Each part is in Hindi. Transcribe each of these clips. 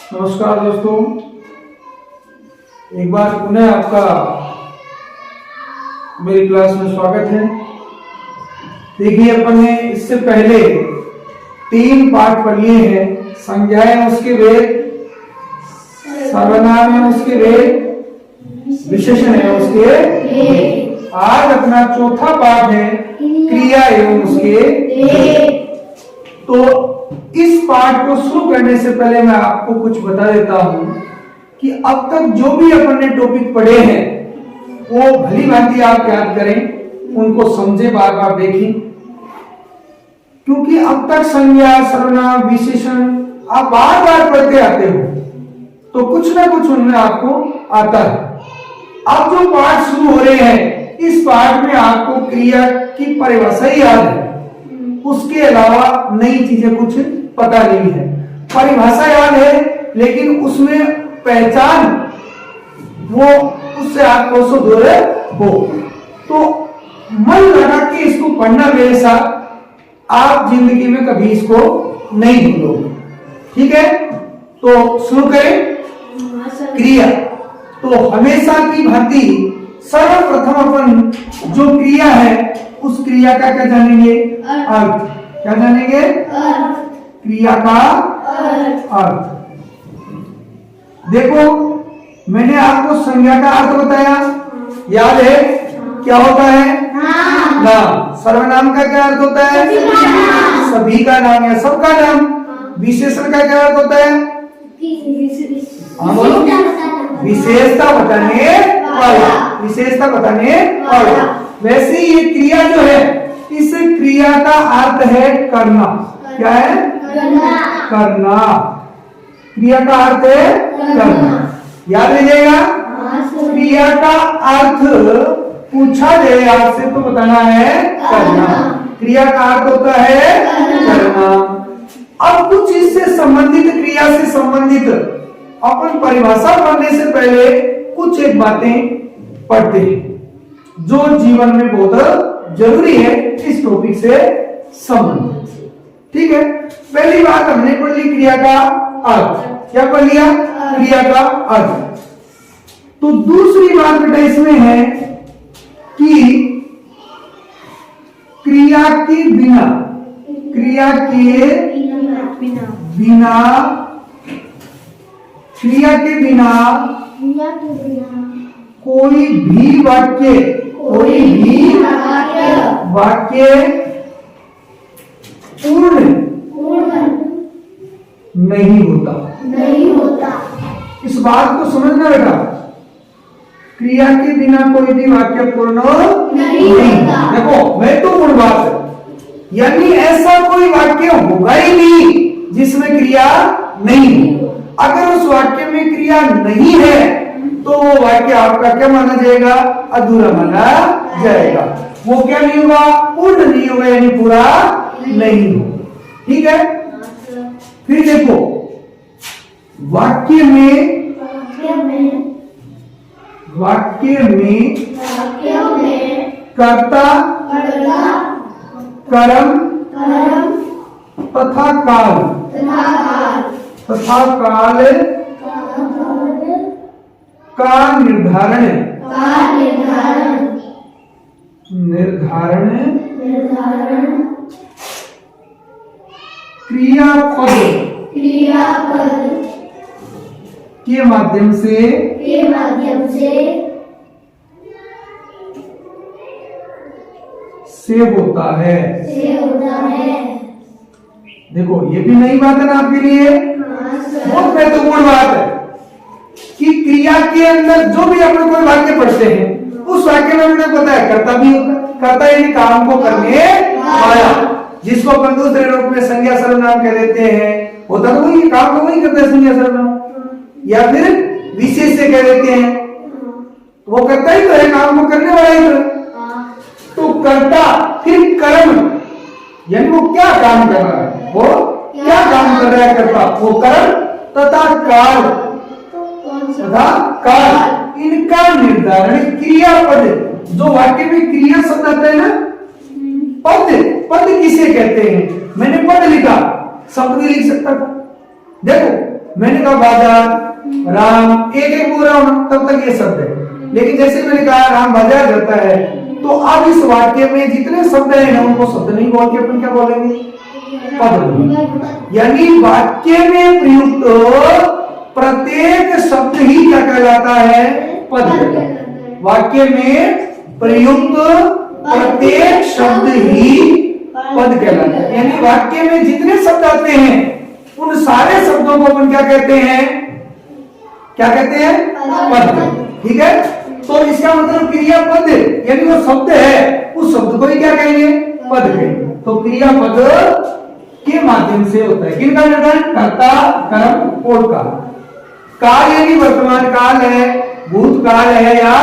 नमस्कार दोस्तों, एक बार पुनः आपका मेरी क्लास में स्वागत है। देखिए, अपन ने इससे पहले 3 पाठ पढ़ लिए हैं। संज्ञाएं उसके वेद, सर्वनाम है उसके वेद, विशेषण है उसके वेद। आज अपना चौथा पाठ है क्रिया एवं उसके वेद। तो इस पाठ को शुरू करने से पहले मैं आपको कुछ बता देता हूं कि अब तक जो भी अपन ने टॉपिक पढ़े हैं वो भली भांति आप याद करें, उनको समझे, बार बार देखें, क्योंकि अब तक संज्ञा, सर्वनाम, विशेषण आप बार बार पढ़ते आते हो तो कुछ ना कुछ उनमें आपको आता है। अब जो पाठ शुरू हो रहे हैं, इस पाठ में आपको क्रिया की परिभाषा ही याद है, उसके अलावा नई चीजें कुछ पता नहीं है। परिभाषा याद है लेकिन उसमें पहचान वो उससे आप कोसों दूर हो। तो मन लगा के इसको पढ़ना मेरे साथ, आप जिंदगी में कभी इसको नहीं भूलोगे। ठीक है, तो शुरू करें। क्रिया, तो हमेशा की भांति सर्वप्रथम अपन जो क्रिया है उस क्रिया का क्या जानेंगे? अर्थ। क्या जानेंगे? क्रिया का अर्थ। देखो, मैंने आपको संज्ञा का अर्थ बताया, याद है? क्या होता है? नाम। सर्वनाम का क्या अर्थ होता है? सभी का नाम या सबका नाम। विशेषण का क्या अर्थ होता है? बोलो। विशेषता बताने वाला। विशेषता बताने वाला। वैसे ही ये क्रिया जो है, इस क्रिया का अर्थ है करना। क्या है? करना। क्रिया का अर्थ है करना। याद लीजिएगा, क्रिया का अर्थ पूछा जाए आपसे तो बताना है करना। क्रिया का अर्थ होता है करना। अब कुछ इससे संबंधित, क्रिया से संबंधित अपन परिभाषा पढ़ने से पहले कुछ एक बातें पढ़ते हैं जो जीवन में बहुत जरूरी है इस टॉपिक से संबंधित। ठीक है, पहली बात हमने पढ़ ली क्रिया का अर्थ। क्या पढ़ लिया? क्रिया का अर्थ। तो दूसरी बात बेटा इसमें है कि क्रिया के बिना, क्रिया के बिना, क्रिया के बिना कोई भी वाक्य, कोई भी वाक्य पूर्ण नहीं होता। इस बात को समझना बेटा, क्रिया के बिना कोई भी वाक्य पूर्ण नहीं होता। देखो, महत्वपूर्ण बात है, यानी ऐसा कोई वाक्य होगा ही नहीं जिसमें क्रिया नहीं हो। अगर उस वाक्य में क्रिया नहीं है तो वो वाक्य आपका क्या माना जाएगा? अधूरा माना जाएगा। वो क्या नहीं होगा? पूर्ण नहीं होगा, यानी पूरा नहीं होगा। ठीक है, फिर देखो, वाक्य में कर्ता, कर्म तथा काल का निर्धारण क्रियापद के माध्यम से होता है। देखो, ये भी नई बात है ना आपके लिए, बहुत महत्वपूर्ण बात है कि क्रिया के अंदर जो भी अपन कोई वाक्य पढ़ते हैं उस वाक्य में हमें पता है कर्ता भी होता है। कर्ता यानी काम को करने वाला, जिसको अपन दूसरे रूप में संज्ञा सर्वनाम कह देते हैं। होता तो वही, काम को वही करता है संज्ञा सर्वनाम, या फिर विशेष से कह देते हैं। वो करता ही तो है, काम को करने वाला ही तो कर्ता, फिर कर्म, यानी वो क्या काम कर रहा है, वो क्या काम कर रहा है कर्ता, वो कर्म तथा काल, इनका निर्धारण क्रियापद। जो वाक्य में क्रिया शब्द आता है ना, पद किसे कहते हैं? मैंने पद लिखा, शब्द भी लिख सकता था। देखो, मैंने कहा बाजार, राम, एक एक बोल रहा हूं तब तक ये शब्द है। लेकिन जैसे मैंने कहा राम बाजार जाता है, तो अब इस वाक्य में जितने शब्द हैं ना उनको शब्द नहीं बोल के अपन क्या बोलेंगे? पद बोलेंगे। यानी वाक्य में प्रयुक्त प्रत्येक शब्द ही क्या कहलाता है? पद कहलाता है। वाक्य में प्रयुक्त प्रत्येक शब्द ही पद कहलाता है। यानी वाक्य में जितने शब्द आते हैं उन सारे शब्दों को अपन क्या कहते हैं? क्या कहते हैं? पद। ठीक है, तो इसका मतलब क्रियापद यानी वो शब्द है, उस शब्द को ही क्या कहेंगे? पद कहेंगे। तो क्रियापद के माध्यम से होता है। किनका निर्धारण? कर्ता, कर्म और काल। काल यानी वर्तमान काल है, भूतकाल है या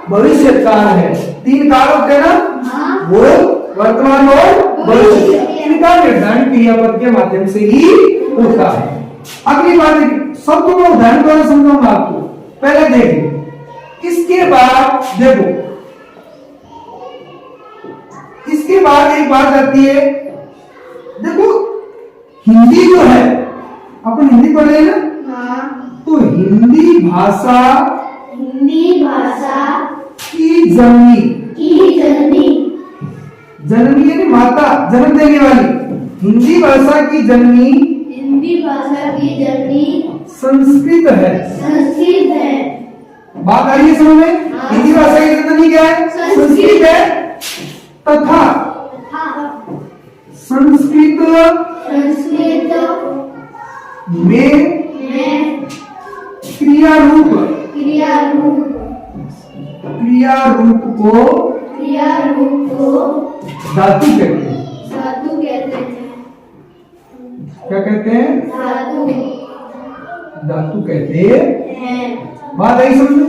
भविष्य काल है। तीन काल होते हैं ना, भूत, वर्तमान और भविष्य। इनका निर्धारण क्रियापद के माध्यम से ही होता है। अगली बात शब्द को उदाहरण द्वारा समझाऊंगा आपको। पहले देखिए, इसके बाद देखो, इसके बाद एक बात आती है। देखो हिंदी जो है, अपन हिंदी पढ़ रहे हैं ना, तो हिंदी भाषा की जननी यानी माता, जन्म देने वाली। हिंदी भाषा की जननी संस्कृत है। बात आई है समझ में? हिंदी भाषा की जननी क्या है? संस्कृत है। तथा संस्कृत में क्रिया रूप को धातु कहते हैं। क्या कहते हैं? धातु कहते हैं। बात आई समझ में?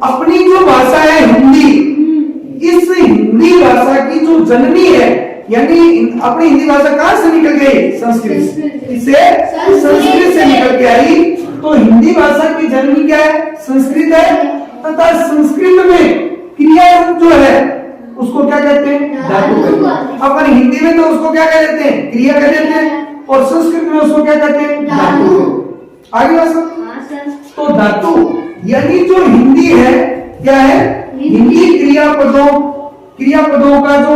अपनी जो भाषा है हिंदी, इस हिंदी भाषा की जो जननी है, यानी अपनी हिंदी भाषा कहां से निकल गई? संस्कृत। इससे संस्कृत से निकल के आई। तो हिंदी भाषा की जननी क्या है? संस्कृत है। तथा संस्कृत में क्रिया रूप जो है उसको क्या कहते हैं? धातु कहते हैं। अपन हिंदी में तो उसको क्या कह देते हैं? क्रिया कह देते हैं, और संस्कृत में उसको क्या कहते हैं? धातु। आगे बात। तो धातु यानी जो हिंदी है क्या है? हिंदी क्रियापदों का जो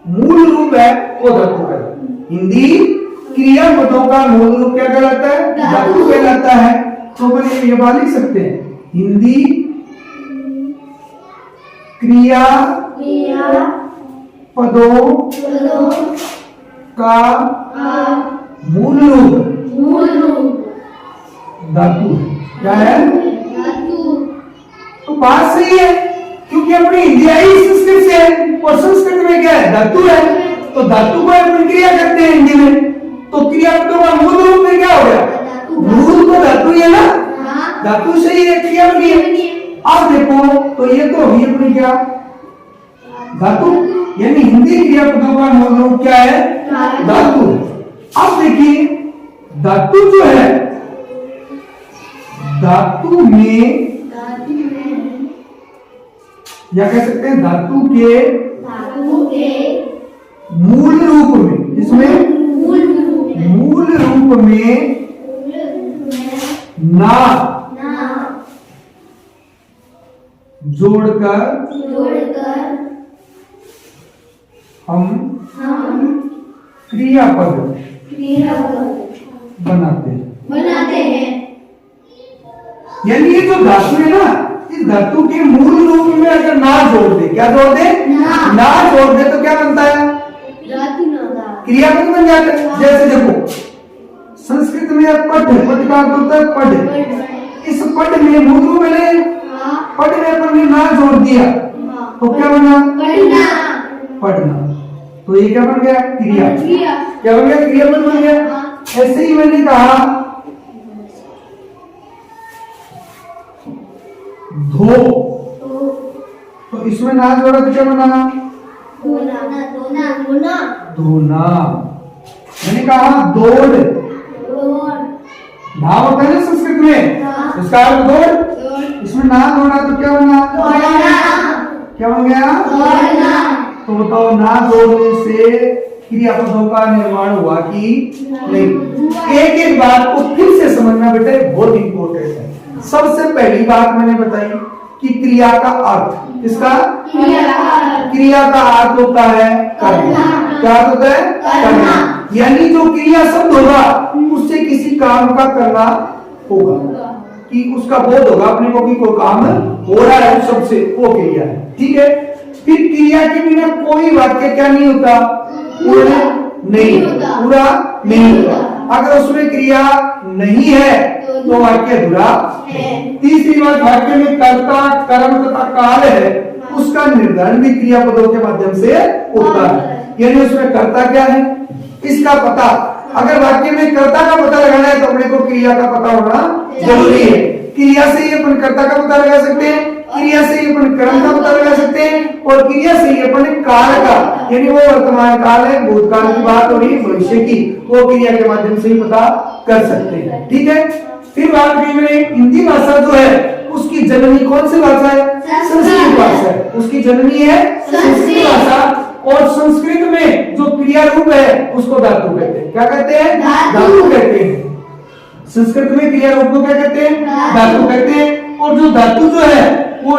मूल रूप है वो धातु है। हिंदी क्रियापदों का मूल रूप क्या कहलाता है? धातु कहलाता है। तो अपन ये बात लिख सकते हैं, हिंदी क्रियापदों का मूल रूप धातु है। क्या है? तो बात सही है, क्योंकि अपनी हिंदी आई संस्कृत से है, और संस्कृत में क्या है? धातु है। तो धातु को अपन क्रिया करते हैं हिंदी में, तो क्रियापदों का मूल रूप में क्या हो गया? मूल तो धातु ही है ना, धातु से ही क्रिया बनी है। अब देखो, तो ये तो हुई अपनी क्या? धातु। यानी हिंदी क्रियापदों का मूल रूप क्या है? धातु। अब देखिए, धातु जो है, धातु में या कह सकते हैं धातु के मूल रूप में, इसमें मूल रूप में ना जोड़कर हम क्रियापद बनाते हैं। यानी ये जो धातु है ना, इस धातु के मूल रूप में अगर ना जोड़ दे, क्या जोड़ दे? ना जोड़ दे तो क्या बनता है? क्रियापद बन जाता है। जैसे देखो, संस्कृत में पठ का अर्थ होता है पढ़। इस पढ़ में मूल रूप में पढ़ में अपन ने ना जोड़ दिया तो क्या बना? पढ़ना। तो ये क्या बन गया? क्रिया। क्या बन गया? क्रियापद बन गया। ऐसे ही मैंने कहा धो, तो इसमें ना जोड़ा तो क्या बना? धोना। मैंने कहा दौड़, धा होता है ना संस्कृत में, इसका अर्थ दौड़। इसमें ना जोड़ा तो क्या बना? क्या बन गया? तो बताओ, ना जोड़ने से क्रियापदों का निर्माण हुआ कि नहीं। एक एक बात को फिर से समझना बेटा बहुत इंपॉर्टेंट है। सबसे पहली बात मैंने बताई कि क्रिया का अर्थ, इसका क्रिया का अर्थ होता है करना। क्या अर्थ होता है? करना। यानी जो क्रिया शब्द होगा उससे किसी काम का करना होगा, कि उसका बोध होगा अपने को कि कोई काम हो रहा है उस शब्द से, वो क्रिया है। ठीक है। फिर क्रिया के बिना कोई वाक्य क्या नहीं होता? पूरा नहीं होता। अगर उसमें क्रिया नहीं है तो वाक्य अधूरा है। तीसरी बात, वाक्य में कर्ता, कर्म तथा काल है, उसका निर्धारण भी क्रियापदों के माध्यम से होता है। यानी उसमें कर्ता क्या है इसका पता, अगर वाक्य में कर्ता का पता लगाना है तो अपने को क्रिया का पता होना जरूरी है। क्रिया से ही अपन कर्ता का पता लगा सकते हैं, क्रिया से ही अपन कर्म का पता लगा सकते हैं, और क्रिया से ही अपन काल का, यानी वो वर्तमान काल है, भूतकाल की बात हो रही है, भविष्य की, वो क्रिया के माध्यम से ही पता कर सकते हैं। ठीक है। फिर बात की मैंने, हिंदी भाषा जो है उसकी जननी कौन सी भाषा है? संस्कृत भाषा है। उसकी जननी है संस्कृत भाषा, और संस्कृत में जो क्रिया रूप है उसको धातु कहते हैं। क्या कहते हैं? धातु कहते हैं। संस्कृत में क्रिया रूप को क्या कहते हैं? धातु कहते हैं। और जो धातु जो है वो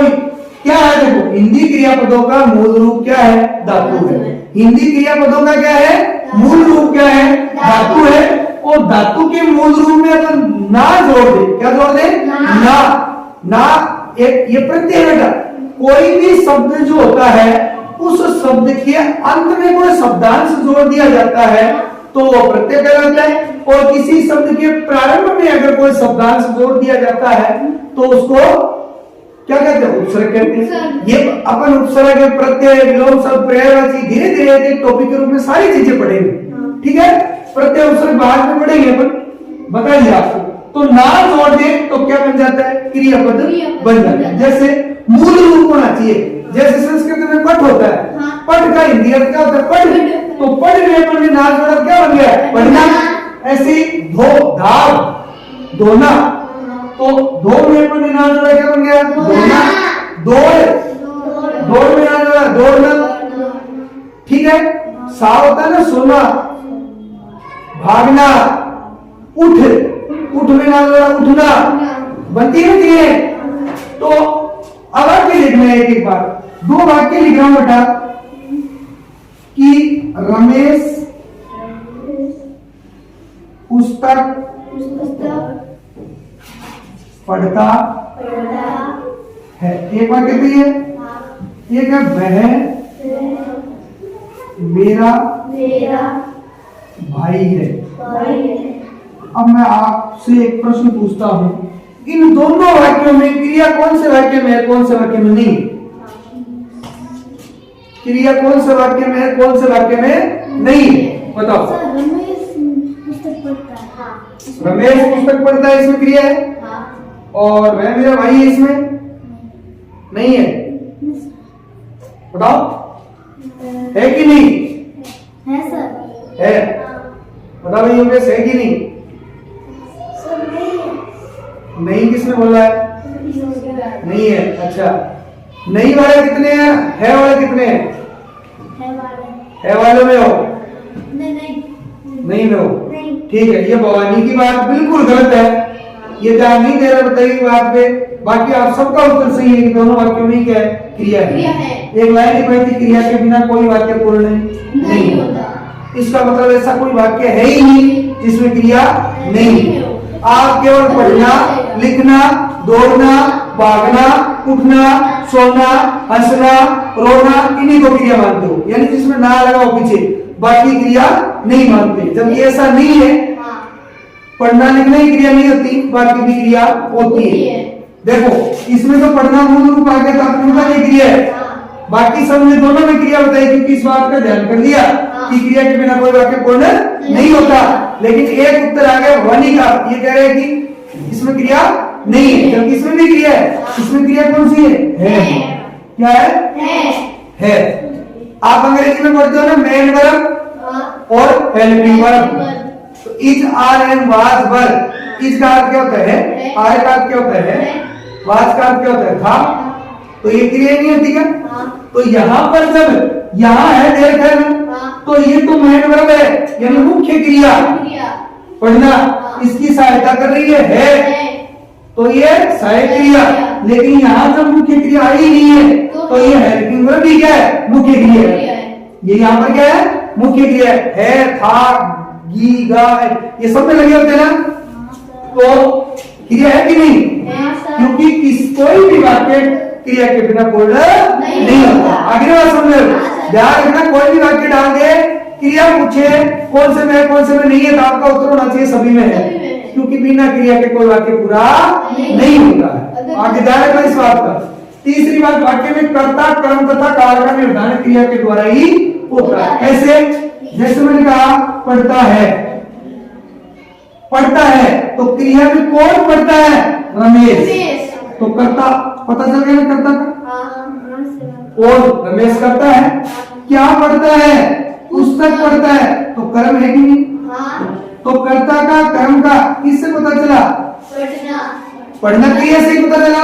क्या है? देखो, हिंदी क्रियापदों का मूल रूप क्या है? धातु है। हिंदी क्रियापदों का क्या है? मूल रूप क्या है? धातु है। और धातु के मूल रूप में अगर ना जोड़ दे, क्या जोड़ दे? ना एक ये प्रत्यय बेटा, कोई भी शब्द जो होता है उस शब्द के अंत में कोई शब्दांश जोड़ दिया जाता है तो वो प्रत्यय कहलाता है, और किसी शब्द के प्रारंभ में अगर कोई शब्दांश जोड़ दिया जाता है तो उसको क्या कहते हैं? उपसर्ग कहते हैं। ये अपन उपसर्ग, प्रत्यय, विलोम शब्द, पर्यायवाची धीरे धीरे एक टॉपिक के रूप में सारी चीजें पढ़ेंगे। ठीक है। प्रत्यय उपसर्ग बाद में पढ़ेंगे अपन, बताइए आपको। तो ना जोड़ दे तो क्या बन जाता है? क्रियापद बन जाता है। जैसे मूल रूप होना चाहिए, जैसे संस्कृत में पठ होता है, पठ का हिंदी अर्थ क्या होता है? पढ़। तो पढ़ में अपन ने ना जोड़ा क्या बन गया? पढ़ना। ऐसे धो, धाव, धोना, तो धो में अपन ने ना जोड़ा क्या बन गया? धोना। दौड़, दौड़ में ना जोड़ा दौड़ना। ठीक है। सा होता है ना सोना, भागना, उठ, उठ में ना जोड़ा उठना, बनती है। तो अब वाक्य लिखना है एक बार, दो वाक्य लिख रहा हूं बेटा कि रमेश पुस्तक पढ़ता है। एक वाक्य तो ये, एक है वह मेरा भाई है। अब मैं आपसे एक प्रश्न पूछता हूं, इन दोनों वाक्यों में क्रिया कौन से वाक्य में है, कौन से वाक्य में नहीं? क्रिया कौन से वाक्य में है, कौन से वाक्य में नहीं? बताओ। रमेश पुस्तक पढ़ता है, इसमें क्रिया है। और वह मेरा भाई है, इसमें नहीं है। बताओ, है कि नहीं? है सर। है। बताओ भाई, योगेश है कि नहीं? नहीं किसने बोला है? नहीं है। अच्छा, नहीं वाले कितने हैं? है वाले कितने हैं? है वाले में हो? नहीं में हो? ठीक है। ये भवानी की बात बिल्कुल गलत है, ये ध्यान नहीं दे रहा बताइए बात पे। बाकी आप सबका उत्तर सही है कि दोनों वाक्यों में क्या है? क्रिया है। एक लाइन लिखवाई थी, क्रिया के बिना कोई वाक्य पूर्ण नहीं होता। इसका मतलब ऐसा कोई वाक्य है ही नहीं जिसमें क्रिया नहीं। आप केवल पढ़ना, लिखना, दौड़ना, भागना, उठना, सोना, हंसना, रोना, इन्हीं को क्रिया मानते हो, यानी जिसमें ना लगा हो पीछे, बाकी क्रिया नहीं मानते। जबकि ऐसा नहीं है, पढ़ना लिखना ही क्रिया नहीं होती, बाकी भी क्रिया होती है। देखो, इसमें तो पढ़ना मूल रूप आ गया, तो क्रिया है। बाकी सब ने दोनों में क्रिया बताई, क्योंकि इस बात का ध्यान कर लिया कि क्रिया के बिना कोई वाक्य पूर्ण नहीं होता। लेकिन एक उत्तर आ गया भवानी का, ये कह रहे हैं कि इसमें क्रिया नहीं है, जबकि इसमें भी क्रिया है। इसमें क्रिया कौन सी है? क्या है? आप अंग्रेजी में पढ़ते हो ना, मेन वर्ब और हेल्पिंग वर्ब। तो is, are and was verb. Is का अर्थ क्या होता है? आर का अर्थ क्या होता है? वाज का अर्थ क्या होता है? था। तो ये क्रिया नहीं होती क्या? तो यहाँ पर जब यहाँ है देर खैर, तो ये तो मेन वर्ब है, यानी मुख्य क्रिया क्रिया पढ़ना, इसकी सहायता कर रही है, तो ये सहायक क्रिया। लेकिन यहाँ जब मुख्य क्रिया आई नहीं है तो ये हेल्पिंग वर्ब भी क्या है, मुख्य क्रिया है। ये यहाँ पर क्या है, मुख्य क्रिया है, था, गी, गा, ये सब में लगे होते हैं ना, तो क्रिया है कि नहीं? क्योंकि कोई भी वाक्य क्रिया के बिना पूर्ण नहीं होता। आगे बात समझो, ध्यान रखना, कोई भी वाक्य डाल दे, क्रिया पूछे कौन से में कौन से में नहीं है, तो आपका उत्तर होना चाहिए सभी में है, क्योंकि बिना क्रिया के कोई वाक्य पूरा नहीं होता है। आगे ध्यान रखना इस बात का। तीसरी बात, वाक्य में कर्ता, कर्म तथा काल का निर्धारण क्रिया के द्वारा ही होता है। कैसे? जैसे मैंने कहा पढ़ता है, पढ़ता है तो क्रिया में कौन पढ़ता है? रमेश। तो कर्ता पता चल गया ना, कर्ता का और रमेश करता है। क्या पढ़ता है? पुस्तक पढ़ता है, तो कर्म है कि नहीं? तो कर्ता का कर्म का किससे पता चला? पढ़ना क्रिया से ही पता चला।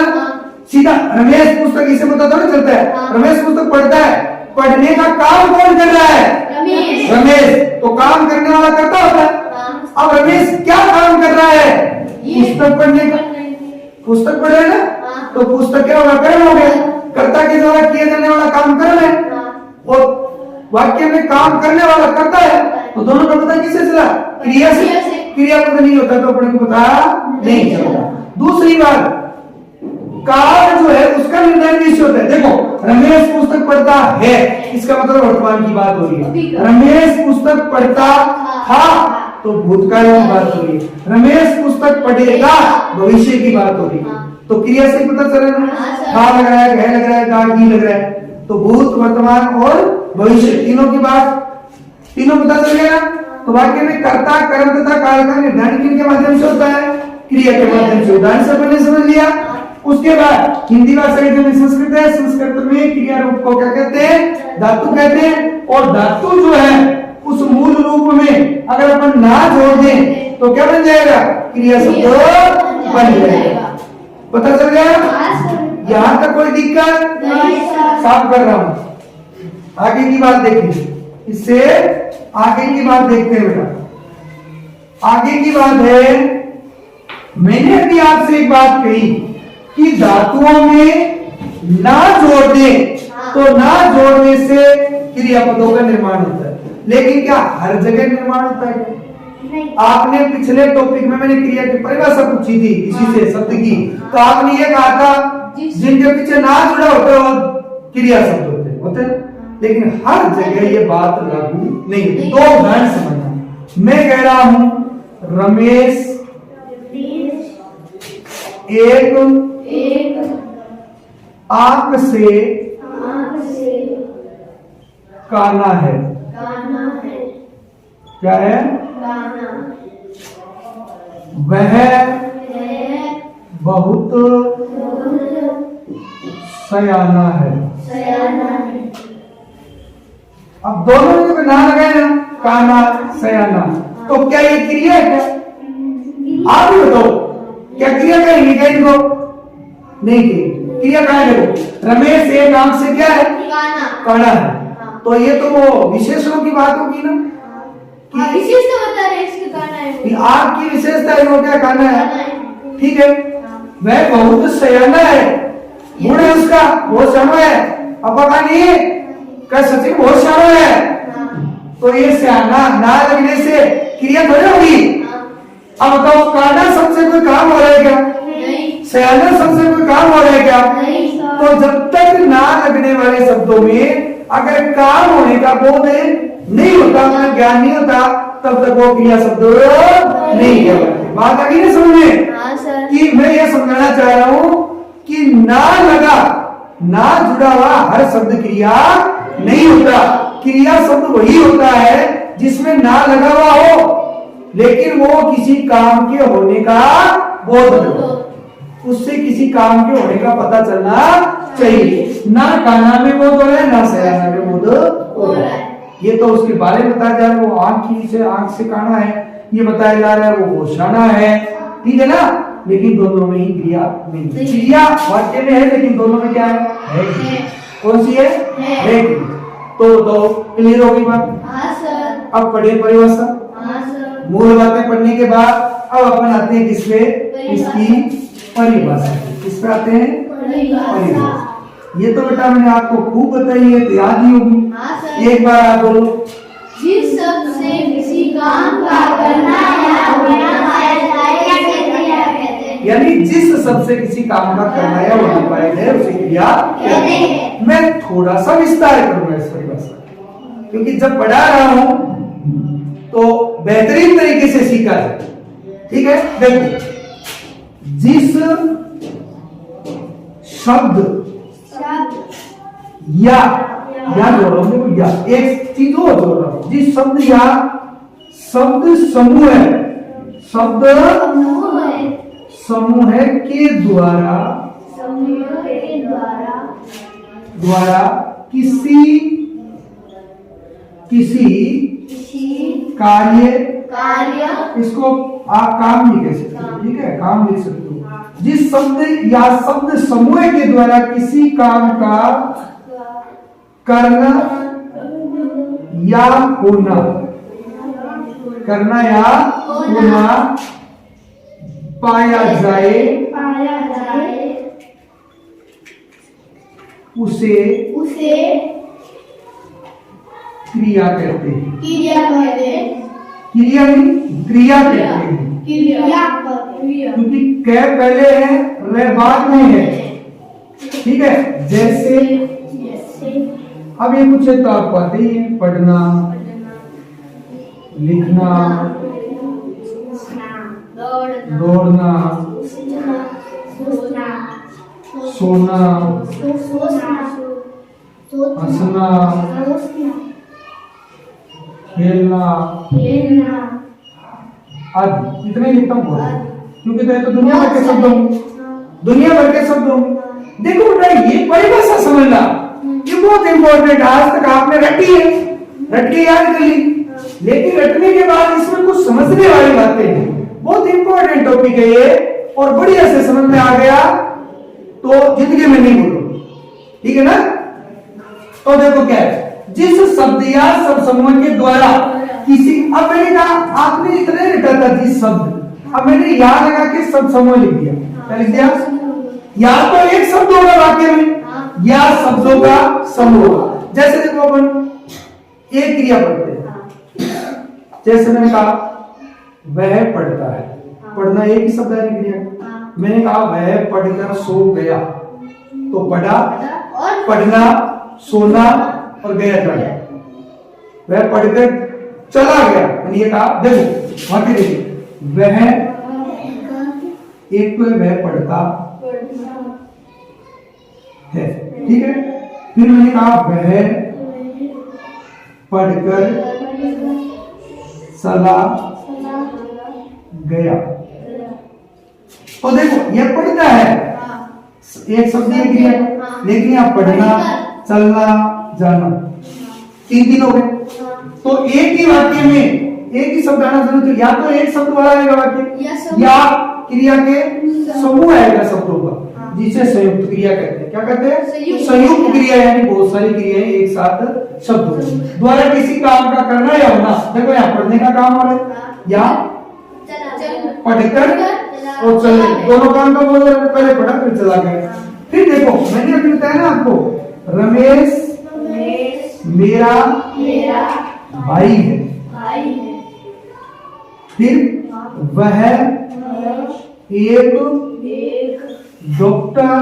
सीधा रमेश पुस्तक, इससे पता थोड़ा चलता है रमेश पुस्तक पढ़ता है। पढ़ने का काम कौन कर रहा है? रमेश। तो काम करने वाला करता होता है। अब रमेश क्या काम कर रहा है? पुस्तक पढ़ने का। पुस्तक पढ़ रहे ना, तो पुस्तक क्या होगा? कर्म हो गया। कर्ता के द्वारा किया जाने वाला काम कर्म है, और वाक्य में काम करने वाला करता है, तो दोनों का पता किससे चला? क्रिया से। क्रिया पता नहीं होता तो अपने को पता नहीं चलता। दूसरी बात, काल जो है उसका निर्धारण किससे होता है? देखो, रमेश पुस्तक पढ़ता है, इसका मतलब वर्तमान की बात हो रही है। रमेश पुस्तक पढ़ता था, तो भूतकाल की बात हो रही है। रमेश पुस्तक पढ़ेगा, भविष्य की बात हो रही है। तो क्रिया से पता चल रहा है, था लग रहा है, है लग रहा है, का की लग रहा है, तो भूत, वर्तमान और भविष्य तीनों की बात, तीनों पता चल गया ना। तो वाक्य में कर्ता, कर्म तथा काल का निर्धारण किनके माध्यम से होता है? क्रिया के माध्यम से। उदाहरण से अपने समझ लिया। उसके बाद हिंदी भाषा में संस्कृत है, संस्कृत में क्रिया रूप को क्या कहते हैं? धातु कहते हैं। और धातु जो है उस मूल रूप में अगर अपन ना जोड़ दें तो क्या बन जाएगा? क्रिया शब्द बन जाएगा। पता चल गया? यहाँ तक कोई दिक्कत? साफ कर रहा हूं। आगे की बात देखिए, इससे आगे की बात देखते हैं बेटा। आगे की बात है, मैंने अभी आपसे एक बात कही कि धातुओं में ना जोड़ दे तो ना जोड़ने से क्रियापदों का निर्माण होता है। लेकिन क्या हर जगह निर्माण होता है? आपने पिछले टॉपिक में मैंने क्रिया की परिभाषा पूछी थी इसी से, शब्द की, तो आपने ये कहा था जिनके पीछे ना जुड़ा होता है वो क्रिया शब्द होते हैं। लेकिन हर जगह ये बात लागू नहीं होती। दो उदाहरण समझना। मैं कह रहा हूं रमेश एक आंख से काना है। क्या है? वह बहुत सयाना है। अब दोनों में तो ना लगाए ना, काना, सयाना, तो क्या ये क्रिया है? क्या आप ही बताओ, क्या क्रिया कहेंगे क्या इनको? नहीं कहेंगे। क्रिया कहा है? रमेश एक आंख से क्या है? काना है। तो ये तो वो विशेषणों की बात होगी ना, विशेषता बता रहे इसके काना है। आंख की विशेषता है, वो क्या काना है? ठीक है। वह बहुत सयाना है, गुण है उसका, बहुत शानो है। अब पता नहीं क्या सचिन बहुत शानो है, तो ये सयाना ना लगने से क्रिया थोड़ी होगी। अब बताओ, काना सबसे कोई काम हो रहा है क्या? नहीं। सयाना सबसे कोई काम हो रहा है क्या? नहीं। तो जब तक ना लगने वाले शब्दों में अगर काम होने का बोध नहीं होता, मतलब ज्ञान नहीं होता, तब तक वो क्रिया शब्द नहीं कहलाते। बात आ गई ना समझ में? कि मैं ये समझाना चाह रहा हूं कि ना लगा, ना जुड़ा हुआ हर शब्द क्रिया नहीं होता। क्रिया शब्द वही होता है जिसमें ना लगा हुआ हो, लेकिन वो किसी काम के होने का बोध हो, उससे किसी काम के होने का पता चलना चाहिए। ना काना में बोध हो रहा है, ना सयाना में बोध हो रहा है। ये तो उसके बारे में बताया जा रहा है, वो आंख से काना है, ये बताया जा रहा है वो होशाना है, ठीक है ना। लेकिन दोनों में ही क्रिया नहीं, क्रिया वाक्य में है लेकिन दोनों में क्या है? कौन सी है? तो क्लियर होगी बात। अब पढ़े परिभाषा। हाँ सर। मूल बातें पढ़ने के बाद अब अपन आते हैं किस पे? इसकी परिभाषा। किस पे आते हैं? परिभाषा। ये तो बेटा मैंने आपको खूब बताई है, तो याद ही होगी। हाँ सर। एक बार आप बोलो। जिस शब्द से किसी काम का करना या होना पाया जाए उसे क्रिया कहते हैं। यानी जिस शब्द से किसी काम का करना या होना पाया जाए उसे क्रिया कहते हैं। मैं थोड़ा सा विस्तार करूंगा इस परिभाषा, क्योंकि जब पढ़ा रहा हूं तो बेहतरीन तरीके से सीखा है। ठीक है, देखो, जिस शब्द या जोड़ रहा हूं, देखो या एक चीज और जोड़ रहा हूं, जिस शब्द या शब्द समूह है, शब्द समूह के द्वारा किसी कार्य, इसको आप काम नहीं कह सकते, ठीक है, काम लिख सकते हो। जिस शब्द या शब्द समूह के द्वारा किसी काम का करना या होना, पाया जाए उसे क्रिया कहते हैं। क्रिया कहते हैं, क्योंकि कै पहले है, रे बाद में है। ठीक है, जैसे अब ये पूछे तो आप आते ही है, पढ़ना, लिखना, दौड़ना, सोना, हंसना, खेलना, आदि, इतने लिखता हूँ, क्योंकि तो दुनिया भर के शब्द होंगे। देखो बेटा, ये परिभाषा समझना, ये बहुत इंपॉर्टेंट। आज तक आपने रट के याद कर ली, लेकिन रटने के बाद इसमें कुछ समझने वाली बातें हैं। बहुत इंपॉर्टेंट टॉपिक है ये, और बढ़िया से समझ में आ गया तो जिंदगी में नहीं भूलो, ठीक है ना। तो देखो क्या है, जिस शब्द या शब्द समूह के द्वारा किसी, अब मैंने कहा आपने इतना लिखा था जिस शब्द, अब मैंने यहाँ लगा के शब्द समूह लिख दिया। क्या लिख दिया? या तो एक शब्द होगा वाक्य में, या शब्दों का समूह। जैसे देखो अपन एक क्रिया पढ़ते हैं, जैसे मैंने कहा वह पढ़ता है, पढ़ना एक ही शब्द है क्रिया। मैंने कहा वह पढ़कर सो गया, तो पढ़ा, पढ़ना, सोना और गया चला। वह पढ़कर चला गया, मैंने ये कहा, देखो वाक्य देखिए, वह एक तो वह पढ़ता है, ठीक है। फिर मैंने कहा वह पढ़कर चला गया, तो देखो यह पढ़ता है, एक शब्द ये क्रिया, लेकिन यहाँ पढ़ना, चलना, जाना, तीन हो गए। तो एक ही वाक्य में एक ही शब्द आना जरूरी, तो या तो एक शब्द वाला आएगा वाक्य, या क्रिया के समूह आएगा शब्दों का, जिसे संयुक्त क्रिया कहते हैं। क्या कहते हैं? संयुक्त क्रिया, यानी बहुत सारी क्रियाएं एक साथ शब्दों द्वारा किसी काम का करना या होना। देखो यहाँ पढ़ने का काम हो रहा है, या पढ़कर और चलने, दोनों काम का बोल रहे, पहले पढ़ा फिर चला गया। फिर देखो मैंने अभी बताया ना आपको, रमेश मेरा भाई है। फिर वह एक डॉक्टर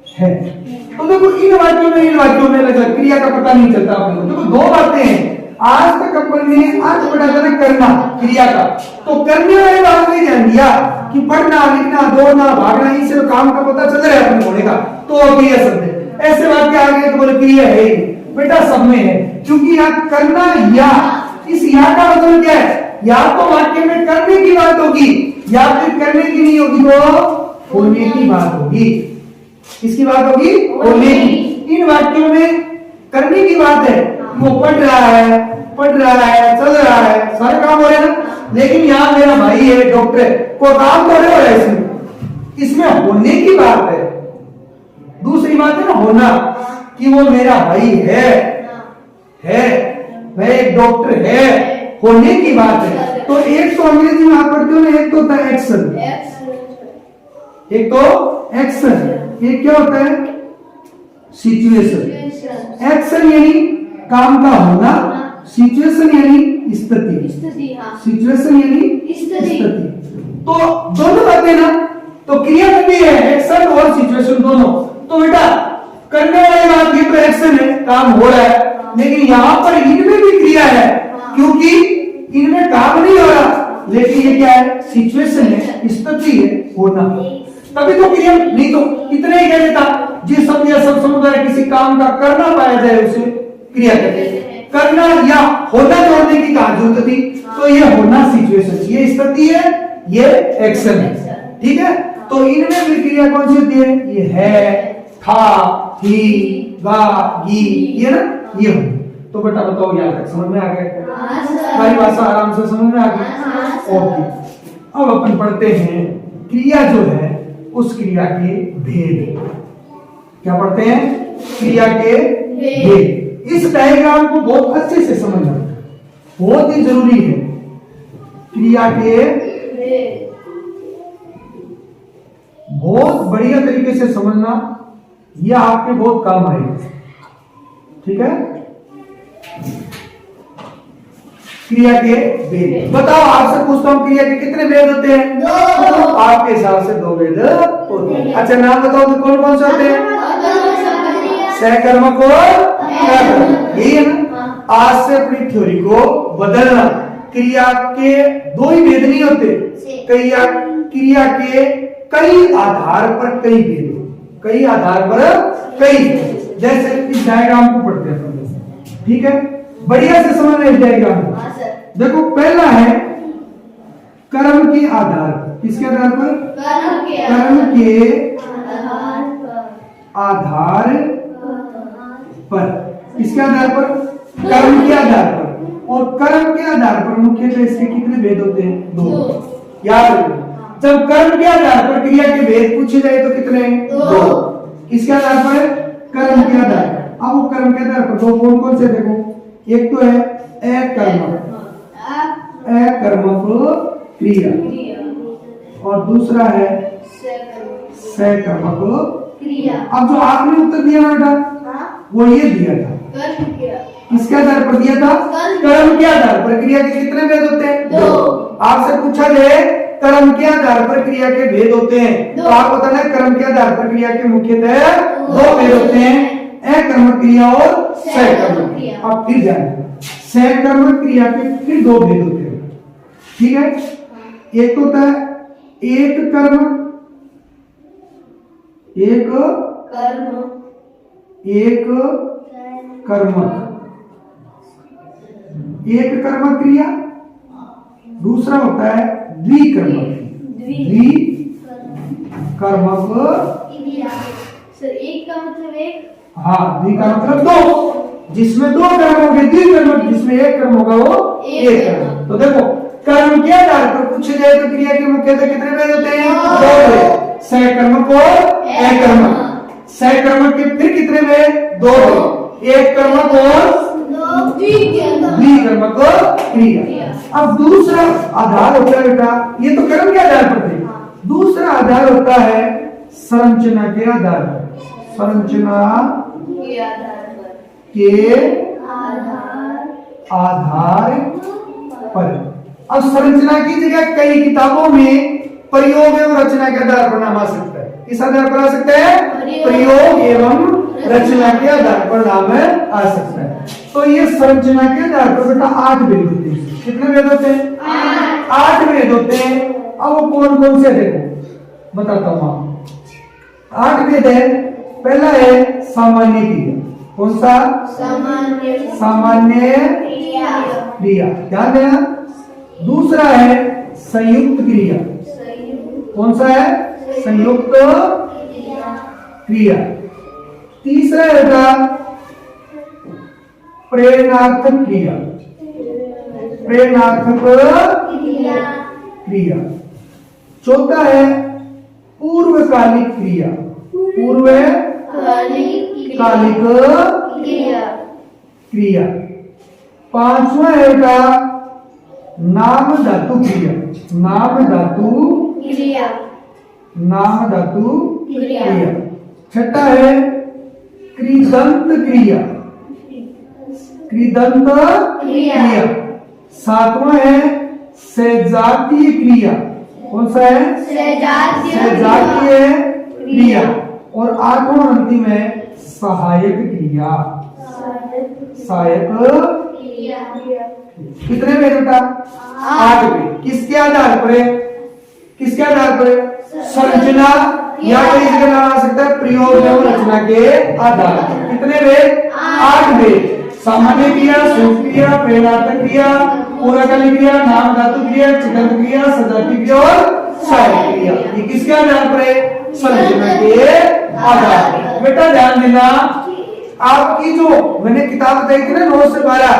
है। तो देखो इन वाक्यों में लगा क्रिया का पता नहीं चलता आपको। देखो दो बातें हैं, आज तक अपन ने आज पढ़ा था ना करना, क्रिया का, तो करने वाले बात में ध्यान दिया कि पढ़ना, लिखना, दौड़ना, भागना, इनसे तो काम का पता चल रहा है अपने होने का, तो क्रिया शब्द है। ऐसे वाक्य आ गए तो बोले क्रिया है बेटा, सब में है, क्योंकि यहाँ करना, या इस या का मतलब क्या है, या तो वाक्य में करने की बात होगी, या फिर करने की नहीं होगी तो होने की बात होगी। इसकी बात होगी होने की। इन वाक्यों में करने की बात है, वो पढ़ रहा है, चल रहा है, सारे काम हो रहे हैं ना। लेकिन यहाँ मेरा भाई है डॉक्टर, को काम तो हो रहा है, इसमें होने की बात है। दूसरी बात है ना होना, कि वो मेरा भाई है, वह एक डॉक्टर है, होने की बात है। तो एक तो अंग्रेजी में आप पढ़ते हो ना, एक तो होता है एक्शन, एक तो एक्शन, एक क्या होता है सिचुएशन। एक्शन यानी काम का होना, सिचुएशन यानी स्थिति, सिचुएशन यानी स्थिति। तो दोनों बातें ना, तो क्रिया भी है एक्शन और सिचुएशन दोनों। तो बेटा करने वाली बात ये तो एक्शन है, काम हो रहा है, लेकिन यहाँ पर इनमें भी क्रिया है, क्योंकि इनमें काम नहीं हो रहा, लेकिन ये क्या है सिचुएशन है, स्थिति है, होना। तभी तो क्रिया, नहीं तो इतने ही कह देता जिस शब्द या सब समुदाय किसी काम का करना पाया जाए उसे क्रिया कहते हैं। करना या होना जोड़ने की कहा जरूरत थी, तो ये होना सिचुएशन, ये स्थिति है, ये एक्शन है, ठीक है। तो इनमें भी क्रिया कौन सी होती है, ये है, था, थी, गा, गी, ये ना, ये हो। तो बेटा बताओ यहाँ तक समझ में आ गया? हमारी भाषा आराम से समझ में आ गई? ओके। अब अपन पढ़ते हैं क्रिया जो है उस क्रिया के भेद। क्या पढ़ते हैं? क्रिया के भेद। इस डायग्राम को बहुत अच्छे से समझना, बहुत ही जरूरी है। क्रिया के बहुत बढ़िया तरीके से समझना, यह आपके बहुत काम आएगा, ठीक है। क्रिया के भेद बताओ, आपसे पूछता हूं क्रिया के कितने भेद होते हैं? दो। आपके हिसाब से दो भेद होते हैं। अच्छा नाम बताओ तो कौन कौन से होते हैं? सहकर्मक और कर्मक, यही है ना। आज से अपनी थ्योरी को बदलना। क्रिया के दो ही भेद नहीं होते, क्रिया के कई आधार पर कई भेद, कई आधार पर कई। जैसे इस डायग्राम को पढ़ते हैं, ठीक है, बढ़िया से समझना इस डायग्राम को। देखो पहला है कर्म के आधार पर। किसके आधार पर? कर्म के आधार पर। किसके आधार पर? कर्म के आधार पर। और कर्म के आधार पर मुख्यतः इसके कितने भेद होते हैं? दो। याद रखो, जब कर्म के आधार पर क्रिया के भेद पूछे जाए तो कितने? दो। किसके आधार पर? कर्म के आधार पर। अब वो कर्म के आधार पर दो कौन कौन से देखो, एक तो है अकर्मक, अकर्मक क्रिया, और दूसरा है सकर्मक क्रिया। अब जो आपने उत्तर दिया ना बेटा, वो ये दिया था, किसके आधार पर दिया था? कर्म के आधार पर। क्रिया के कितने भेद होते हैं? दो। आपसे पूछा जाए कर्म के आधार पर क्रिया के भेद होते हैं, तो आप बताना कर्म के आधार पर क्रिया के मुख्यतः दो भेद होते हैं, अकर्मक क्रिया और सकर्मक क्रिया। अब फिर जाएंगे, सकर्मक क्रिया के फिर दो भेद होते हैं, ठीक है। एक होता है एक कर्म, एक कर्मक, एक कर्मक क्रिया। दूसरा होता है द्विकर्मक, द्विकर्मक क्रिया। सर एक का मतलब एक, हाँ द्वि का मतलब दो, जिसमें दो कर्म होंगे द्विकर्मक, जिसमें एक कर्म होगा वो एक कर्म। तो देखो कर्म के आधार पर पूछे जाए तो क्रिया के मुख्यतः कितने भेद होते हैं? दो भेद, सकर्मक और अकर्मक। सकर्मक के फिर कितने भेद? दो भेद, एक कर्मक और द्विकर्मक क्रिया। अब दूसरा आधार होता है बेटा, ये तो कर्म के आधार पर थे, दूसरा आधार होता है संरचना के आधार पर। संरचना के आधार पर। अब संरचना की जगह कई किताबों में प्रयोग एवं रचना के आधार पर नाम आ सकता है। किस आधार पर आ सकता है? प्रयोग एवं रचना के आधार पर नाम आ सकता है। तो ये संरचना के आधार पर बेटा 8 भेद होते हैं। कितने भेद होते हैं? 8 भेद होते हैं। अब वो कौन कौन से देखो बताता हूं आपको। 8 भेद है। पहला है सामान्य क्रिया। कौन सा? सामान्य क्रिया, ध्यान देना। दूसरा है संयुक्त क्रिया। कौन सा है? संयुक्त क्रिया। तीसरा है प्रेरणात्मक क्रिया। प्रेरणात्मक क्रिया। चौथा है पूर्वकालिक क्रिया। पूर्वकालिक क्रिया। पांचवा है बेटा नाम धातु क्रिया। नाम धातु क्रिया। नाम धातु क्रिया। क्रिया। छठा है कृदंत क्रिया। कृदंत क्रिया। सातवां है सजातीय क्रिया। कौन सा है? सजातीय क्रिया। और आठवां अंतिम है सहायक क्रिया। सहायक क्रिया। कितने में बेटा? 8 में। किसके आधार पर है? किसके आधार पर है? संरचना या कोई इसका नाम आ सकता है प्रयोग एवं रचना के आधार पर। कितने में? 8 में। सामान्य क्रिया, संयुक्त क्रिया, प्रेरणात्मक क्रिया, पूरकलिक क्रिया, नाम धातु क्रिया, चिदंत क्रिया, सजातीय क्रिया और सहायक क्रिया। ये किसके आधार पर है? संरचना के आधार पर। बेटा ध्यान देना, आपकी जो मैंने किताब बताई थी ना 9 से 12,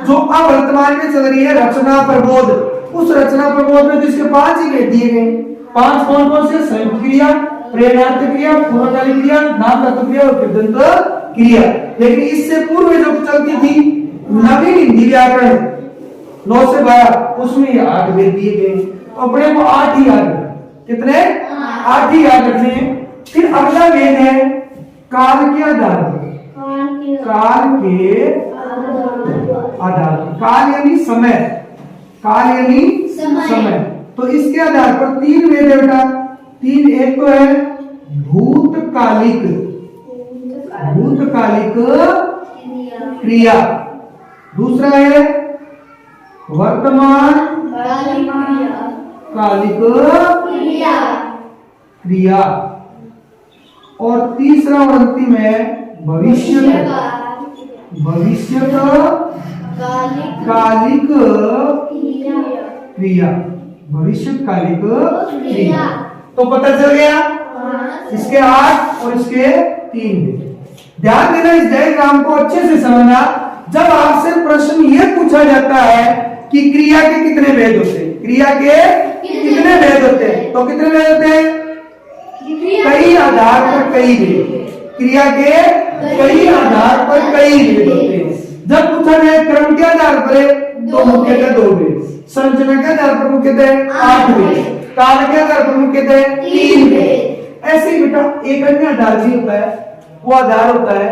जो अब वर्तमान में चल रही है रचना प्रबोध, उस रचना प्रबोध में जिसके 5 ही भेद दिए गए। 5 कौन कौन से? संयुक्त क्रिया, प्रेरणात्मक क्रिया, पूर्वकालिक क्रिया, नाम धातु क्रिया और कृदंत क्रिया। लेकिन इससे पूर्व जो चलती थी नवीन हिंदी व्याकरण 9 से 12, उसमें 8 भेद दिए गए। अपने को 8 ही याद रखना। कितने? 8 ही याद रखने। फिर अगला भेद है काल के आधार पर। काल के आधार पर। काल यानी समय। काल यानी समय। तो इसके आधार पर 3 भेद है बेटा। 3, एक तो है भूतकालिक। भूतकालिक क्रिया। दूसरा है वर्तमान कालिक क्रिया। और तीसरा और अंतिम है भविष्य कालिक क्रिया। भविष्य कालिक क्रिया। तो पता चल गया इसके 8 और इसके 3। ध्यान देना, इस डायग्राम को अच्छे से समझना। जब आपसे प्रश्न यह पूछा जाता है कि क्रिया के कितने भेद होते हैं, क्रिया के कितने भेद होते हैं, तो कितने भेद होते हैं? कई आधार पर कई भेद। क्रिया के कई आधार पर कई भेद होते हैं। जब पूछा जाए क्रम के आधार पर तो मुख्यतः 2 भेद, संरचना के आधार पर मुख्यतः 8 भेद, काल के आधार पर मुख्यतः 3 भेद। ऐसे ही बेटा एक अन्य आधार भी होता है। वो आधार होता है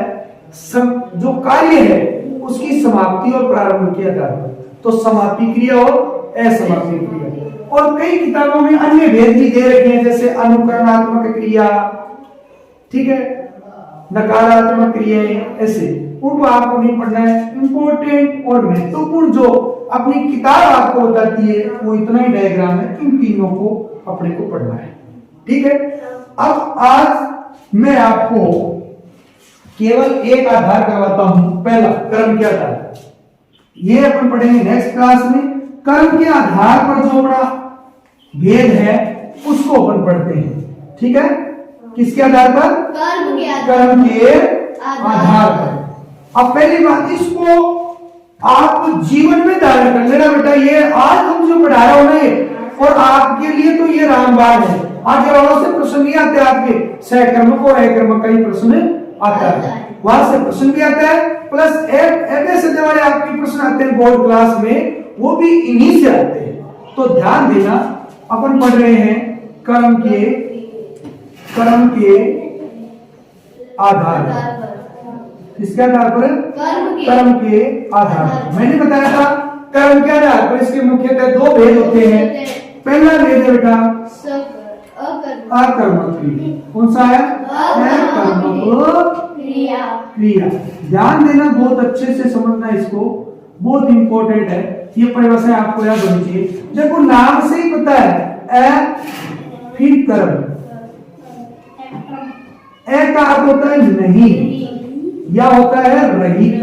जो कार्य है उसकी समाप्ति और प्रारंभ के आधार पर। तो समाप्ति क्रिया और असमाप्ति क्रिया। और कई किताबों में अन्य भेद भी दे रखे हैं, जैसे अनुकरणात्मक क्रिया, ठीक है, नकारात्मक क्रिया, ऐसे। उनको आपको नहीं पढ़ना है। इंपॉर्टेंट और महत्वपूर्ण जो अपनी किताब आपको बताती है वो इतना ही डायग्राम है। इन तीनों को अपने को पढ़ना है, ठीक है। अब आज मैं आपको केवल एक आधार करवाता हूं। पहला कर्म के आधार, ये अपन पढ़ेंगे नेक्स्ट क्लास में। कर्म के आधार पर जो अपना भेद है उसको अपन पढ़ते हैं, ठीक है। किसके आधार पर? कर्म के आधार पर। अब पहली बात, इसको आप जीवन में धारण कर लेना बेटा। ये आज हम जो पढ़ा रहा हूं ना, ये और आपके लिए तो ये रामबाण है। आज वहां से प्रश्न नहीं आते आपके, सहकर्मक और अकर्मक का ही प्रश्न आता है। वहां से प्रश्न भी आता है, प्लस ऐसे वाले आपके प्रश्न आते हैं बोर्ड क्लास में, वो भी इन्हीं से आते हैं। तो ध्यान देना, अपन पढ़ रहे हैं कर्म के आधार पर। किसके आधार पर? कर्म के आधार पर। मैंने बताया था कर्म के आधार पर इसके मुख्यतः 2 भेद होते हैं। पहला भेद है बेटा अकर्मक क्रिया। कौन सा है? अकर्मक क्रिया। ध्यान देना, बहुत अच्छे से समझना, इसको बहुत इंपॉर्टेंट है। ये परिभाषा आपको याद होनी चाहिए। देखो नाम से ही पता है, फिर कर्म। का अर्थ होता है नहीं, या होता है रहित,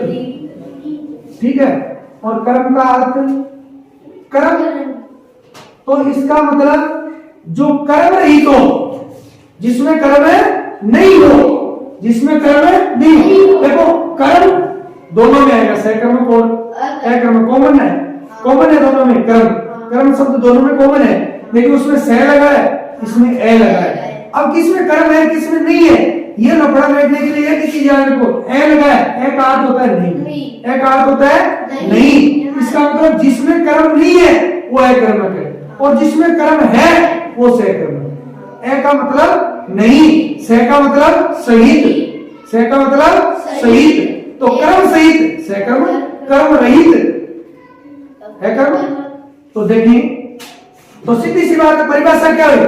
ठीक है। और कर्म का अर्थ कर्म। तो इसका मतलब जो कर्म रहित हो, जिसमें कर्म नहीं हो, जिसमें कर्म नहीं। देखो कर्म दोनों में आएगा, सहकर्मक और अकर्मक कॉमन है, दोनों में। कर्म शब्द दोनों में कॉमन है, लेकिन उसमें सह लगा है, इसमें ए लगा है। अब किसमें कर्म है किसमें नहीं है, ये लफड़ा बैठने के लिए एक चीज याद रखो, ए लगा है, ए का अर्थ होता है नहीं, ए का अर्थ होता है नहीं। इसका मतलब जिसमें कर्म नहीं है वो अकर्मक है, और जिसमें कर्म है वो सहकर्मक है। ए का मतलब नहीं, सह का मतलब सहित, सह का मतलब सहित, तो कर्म सहित सहकर्म, कर्म रहित है कर्म। तो देखिए, तो सीधी सी बात है, परिभाषा क्या है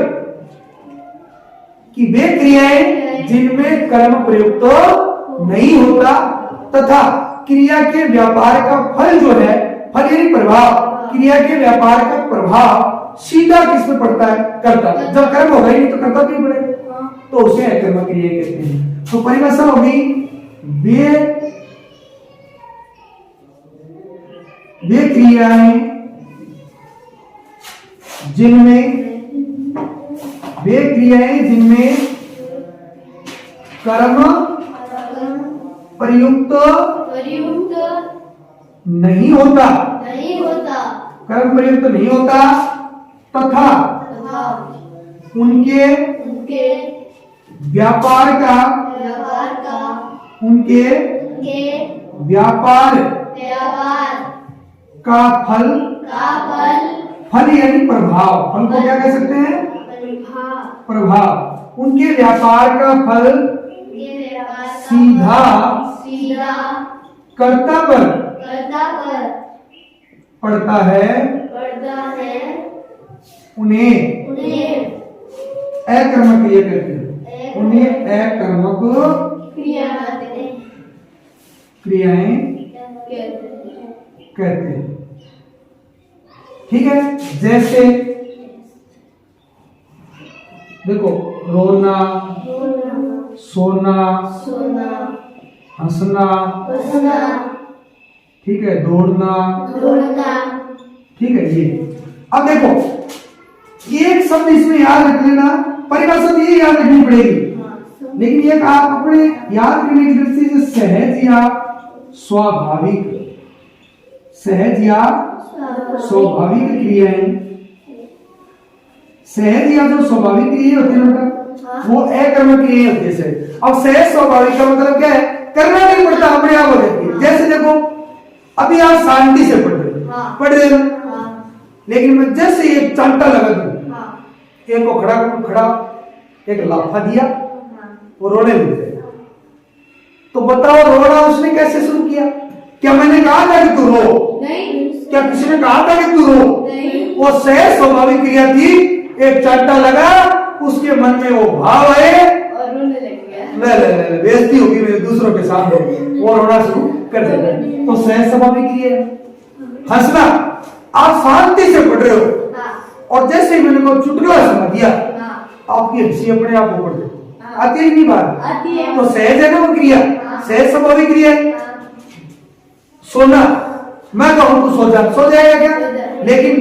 कि वे क्रियाएं जिनमें कर्म प्रयुक्त नहीं होता तथा क्रिया के व्यापार का फल जो है, फल यानी प्रभाव, क्रिया के व्यापार का प्रभाव सीधा किसमें पड़ता है, कर्ता। जब कर्म होगा ही नहीं तो कर्ता क्यों पड़ेगा, तो उसे अकर्मक क्रिया कहते हैं। तो परिभाषा होगी वे क्रियाएं जिनमें कर्म प्रयुक्त नहीं होता, कर्म प्रयुक्त नहीं होता तथा उनके व्यापार का फल यानी प्रभाव, फल को क्या कह सकते हैं, प्रभाव, उनके व्यापार का फल सीधा कर्ता पर पड़ता है, उन्हें अकर्मक क्रिया कहते हैं, उन्हें अकर्मक क्रियाएं कहते हैं। ठीक है, जैसे देखो, रोना, सोना, हंसना, ठीक है, दौड़ना, ठीक है ये। अब देखो, एक शब्द इसमें याद रख लेना, परिभाषा तो ये याद रखनी पड़ेगी, लेकिन एक आप अपने याद करने की दृष्टि से सहज या स्वाभाविक, सहज या स्वाभाविक क्रियाएं, सहज या जो स्वाभाविक क्रिया होती है बेटा, वो अकर्मक क्रिया होती है। अब सहज स्वाभाविक का मतलब क्या है, करना नहीं पड़ता, अपने आप हो जाती है। जैसे देखो, अभी आप शांति से पढ़ रहे हो, लेकिन मैं जैसे एक चांटा लगा दूं, एक को खड़ा एक लाफा दिया, वो रोने लग गया, तो बताओ रोना उसने कैसे शुरू किया? क्या मैंने कहा था कि तू रो? नहीं। क्या किसी ने कहा था कि तू रो? नहीं। वो सहज स्वाभाविक क्रिया थी, एक चांटा लगा, उसके मन में वो भाव आए और रोने लग गया। बेइज्जती होगी मेरे दूसरों के सामने, वो रोना शुरू कर देता है, तो सहज स्वाभाविक क्रिया। हंसना, आप शांति से पढ़ रहे हो, और जैसे ही मैंने को चुटकुला सुना दिया, आपकी हंसी अपने आप ऊपर आती है, नहीं बात आती है, तो सहज है ना वो क्रिया, सहज स्वाभाविक क्रिया। सोना, मैं कहूं तू सो जाएगा क्या? लेकिन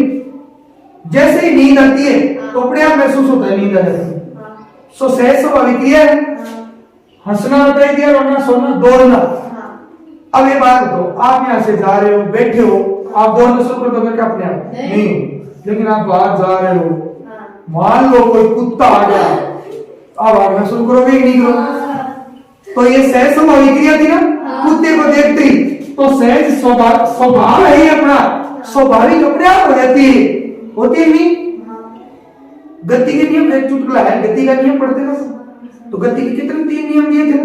जैसे ही नींद आती है तो अपने आप महसूस होता है नींद आ जाती है, सो सहज स्वाभाविक क्रिया है। हंसना बता दिया, रोना, सोना, दौड़ना। अब ये बात बताओ, आप यहाँ से जा रहे हो, बैठे हो, आप दौड़ना शुरू कर दोगे क्या अपने आप? नहीं। लेकिन आप बाहर जा रहे हो, मान लो कोई कुत्ता आ गया, आप भागना शुरू करोगे कि नहीं करोगे? तो ये सहज स्वाभाविक क्रिया थी ना, कुत्ते को देखते ही, तो सहज स्वभाव है ही अपना, स्वाभाविक अपने आप हो जाती है, होती है नहीं? गति के नियम, एक चुटकुला है, गति का नियम पढ़ते ना, तो गति के कितने 3 नियम दिए थे,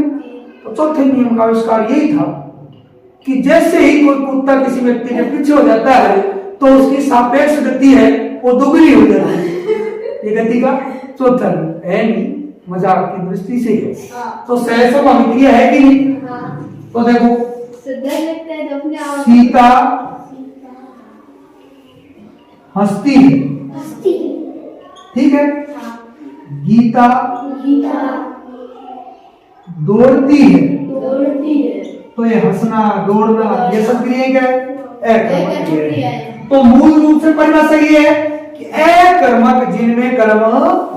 तो चौथे नियम का आविष्कार यही था कि जैसे ही कोई कुत्ता किसी व्यक्ति के पीछे हो जाता है तो उसकी सापेक्ष गति है वो दोगुनी हो जाती है। ये गति का चौथा है, नहीं मजाक की दृष्टि से है, तो सहज स्वाभाविक क्रिया है कि नहीं? तो देखो, सीता हंसती है, ठीक है, गीता दौड़ती है, तो ये हंसना, दौड़ना, ये सब क्रिया क्या है? अकर्मक क्रिया है। तो मूल रूप से परिभाषा ये है कि अकर्मक जिनमें कर्म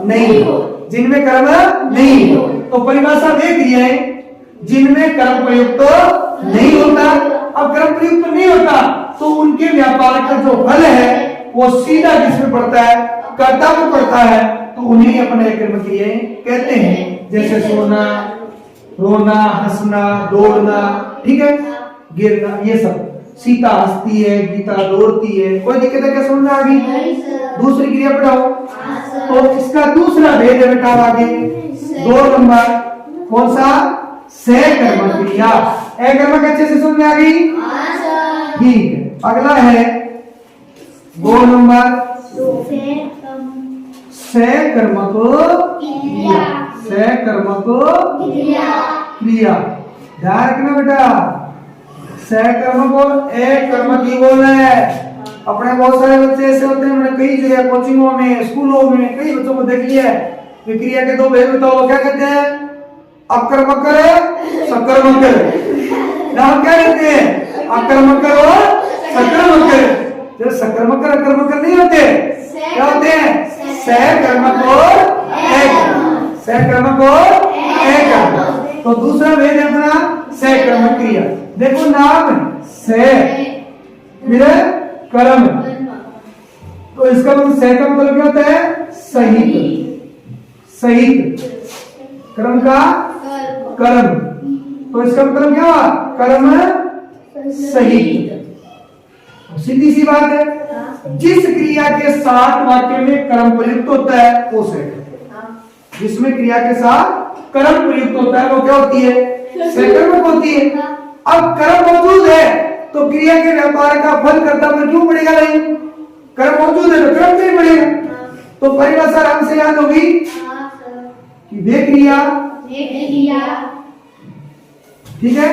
नहीं हो, जिनमें कर्म नहीं हो। तो परिभाषा वे क्रियाएं जिनमें कर्म प्रयुक्त नहीं होता। अब कर्म प्रयुक्त नहीं होता तो उनके व्यापार का जो फल है वो सीधा किसमें पड़ता है? कर्ता को पड़ता है, तो उन्हें अपने कर्म क्रियाएं कहते हैं। जैसे सोना, रोना, हंसना, दौड़ना, ठीक है, गिरना, ये सब। सीता हंसती है, गीता दौड़ती है। कोई दिक्कत है क्या? समझ में आ गई? नहीं सर। दूसरी क्रिया पढ़ाओ। हाँ सर। तो इसका दूसरा भेद है बेटा आगे 2 नंबर, कौन सा? सहकर्मक क्रिया। एकर्मक अच्छे से समझ में आ गई? हाँ सर। ठीक है। अगला है 2 नंबर सहकर्मक क्रिया। सहकर्मक क्रिया। क्रिया। ध्यान रखना बेटा, सहकर्मक और एकर्मक ही बोल रहे हैं। अपने बहुत सारे बच्चे ऐसे होते हैं, मैंने कई जगह कोचिंगों में, स्कूलों में कई बच्चों को देख लिया है। ये क्रिया के 2 भेद बताओ, क्या कहते हैं? अकर्मक, सकर्मक। नाम क्या कहते हैं? अकर्मक और सकर्मक। जो सकर्मक अकर्मक नहीं होते, क्या होते हैं? सहकर्मक और एकर्मक। सहकर्मक और एकर्मक। तो दूसरा भेद है अपना सहकर्मक क्रिया। देखो नाम सह फिर कर्म, तो इसका मतलब सह का मतलब क्या होता है? सहित। सहित कर्म का कर्म, तो इसका मतलब क्या हुआ? कर्म सहित। सीधी सी बात है, जिस क्रिया के साथ वाक्य में कर्म प्रयुक्त होता है वो सहकर्मक। जिसमें क्रिया के साथ कर्म प्रयुक्त होता है वो क्या होती है? सहकर्मक होती है। अब कर्म मौजूद है तो क्रिया के व्यापार का फल कर्ता पर क्यों पड़ेगा? नहीं, कर्म मौजूद है तो कर्म नहीं पड़ेगा। तो परिभाषा आराम से याद होगी कि वे क्रिया, ठीक है,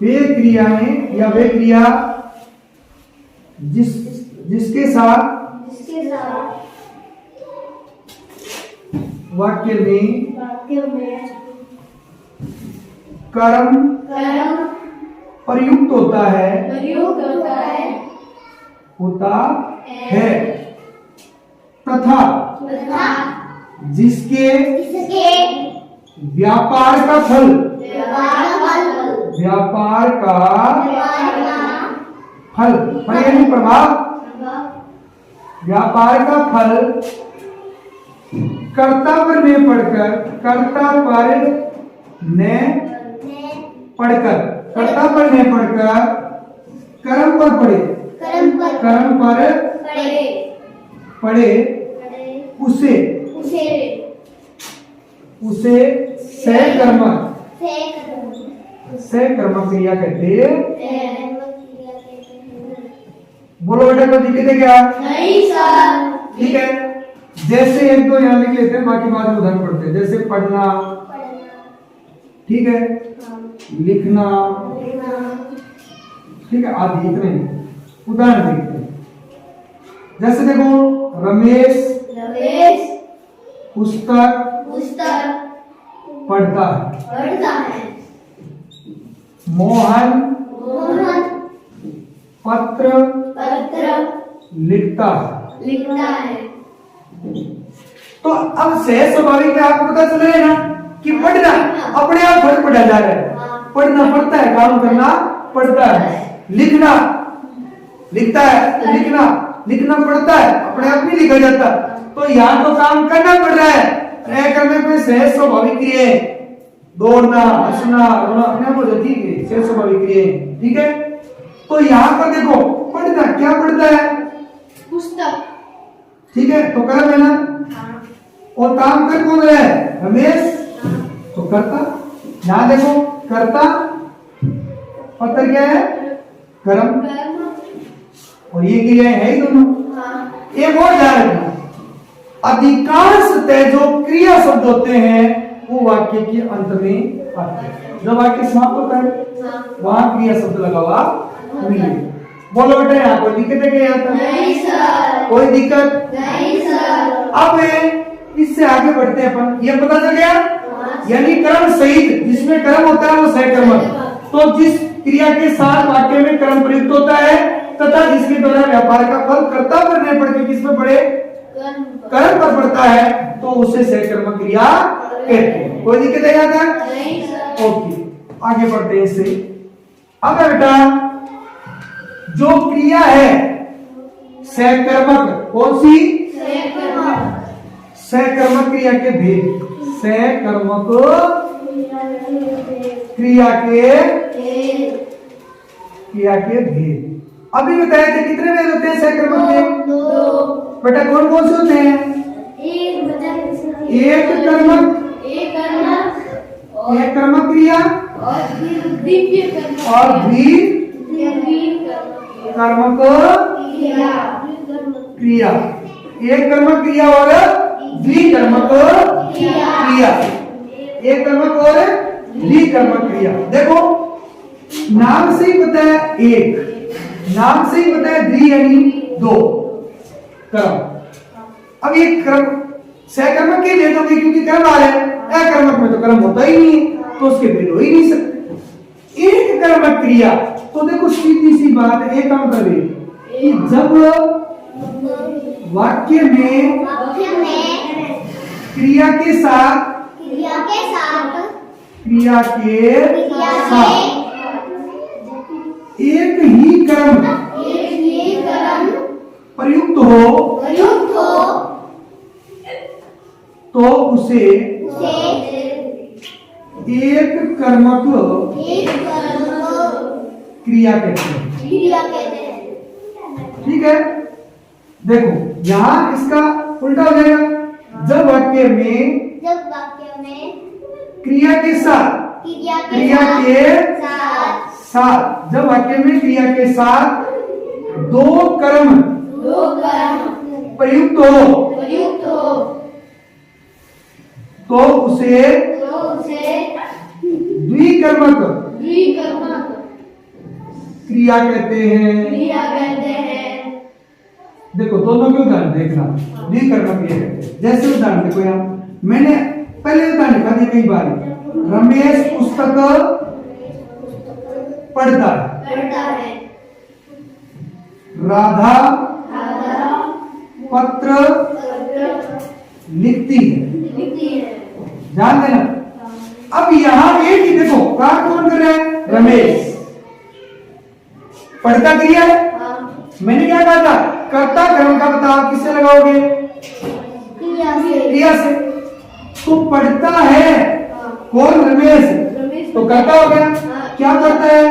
वे क्रियाएं या वे क्रिया जिसके साथ वाक्य में कर्म प्रयुक्त होता है तथा जिसके व्यापार का फल यानी प्रभाव, व्यापार का फल कर्ता पर न पड़कर कर्ता पर न पड़कर कर्म पर पड़े, कर्म पर पड़े उसे सहकर्मक क्रिया कहते हैं। बोलो बेटा, कोई दिक्कत है क्या? नहीं सर। ठीक है, जैसे एक दो यहाँ लिख लेते हैं, बाकी बाद में उदाहरण पढ़ते हैं। जैसे पढ़ना, ठीक है, लिखना, ठीक है, आदि इतने उदाहरण देखते हैं। जैसे देखो, रमेश पुस्तक पढ़ता है। मोहन पत्र लिखता है। तो अब सहज स्वाभाविक में आपको पता चल रहा है ना कि पढ़ना अपने आप फर्क पड़ा जा रहा है। पढ़ना पड़ता है, काम करना पड़ता है। लिखना लिखता है, लिखना पड़ता है, अपने आप नहीं लिखा जाता। तो यहाँ तो काम करना पड़ रहा है, करने पे सहज स्वाभाविक क्रिया है। दौड़ना, हंसना, रोना अपने आप हो जाती है, सहज स्वाभाविक क्रिया है। ठीक है, तो यहाँ पर देखो, पढ़ना क्या पढ़ता है? पुस्तक, ठीक है, तो कर्म है ना। और काम कर कौन रहा है? रमेश, तो कर्ता। यहां देखो, कर्ता पत्र क्या है? कर्म, और ये क्रिया है ही दोनों। एक और ध्यान रखना, अधिकांशतः जो क्रिया शब्द होते हैं वो वाक्य के अंत में आते हैं। जब वाक्य समाप्त होता है वहां क्रिया शब्द लगा हुआ मिलेगा। बोलो बेटा, यहाँ कोई दिक्कत है क्या? नहीं सर। कोई दिक्कत नहीं सर। अब इससे आगे बढ़ते हैं अपन। ये पता चल गया, यानी कर्म सहित जिसमें कर्म होता है वो सहकर्मक। तो जिस क्रिया के साथ वाक्य में कर्म प्रयुक्त होता है तथा जिसके द्वारा व्यापार का फल कर्ता पर नहीं पड़ के किसमें पड़े? कर्म पर पड़ता है, तो उसे सहकर्मक क्रिया कहते हैं। कोई दिक्कत है यहाँ तक? नहीं सर। ओके, आगे बढ़ते हैं इससे। अब बेटा, जो क्रिया है सहकर्मक, कौन सी? सहकर्मक क्रिया के भेद। सहकर्मक क्रिया के भेद। भेद। अभी बताए थे कितने भेद होते हैं सहकर्मक के? 2। बेटा कौन कौन से होते हैं? एक कर्मक क्रिया और दिव्य कर्मक और कर्मक क्रिया। एक कर्मक क्रिया और द्विकर्मक क्रिया। एक कर्मक और द्विकर्मक क्रिया। देखो नाम से ही पता है एक, नाम से ही पता है द्वि यानी 2 कर्म। अब ये कर्म सहकर्मक के भेद होंगे क्योंकि कर्म आ रहा है, अकर्मक में तो कर्म होता ही नहीं है तो उसके भेद हो ही नहीं सकते। एक कर्मक क्रिया तो देखो सीधी सी बात है, एक काम करें कि जब वाक्य में क्रिया के साथ एक ही कर्म प्रयुक्त हो तो उसे एक कर्मक क्रिया कहते हैं। ठीक है, देखो यहां इसका उल्टा हो जाएगा। जब वाक्य में क्रिया के साथ जब वाक्य में क्रिया के साथ दो कर्म प्रयुक्त हो तो उसे द्विकर्मक क्रिया कहते हैं। देखो दोनों के उदाहरण देखना, द्विकर्मक क्रिया कहते हैं। जैसे उदाहरण देखो यहाँ मैंने पहले उदाहरण लिखा था कई बार, रमेश पुस्तक पढ़ता है, राधा पत्र लिखती है। ध्यान देना। अब यहां एक ही देखो कार्य कौन कर रहा है? रमेश। पढ़ता क्रिया है। मैंने क्या कहा था? कर्ता कर्म का बताओ किससे लगाओगे? क्रिया से। तो पढ़ता है कौन? रमेश। तो कर्ता हो गया। क्या करता है?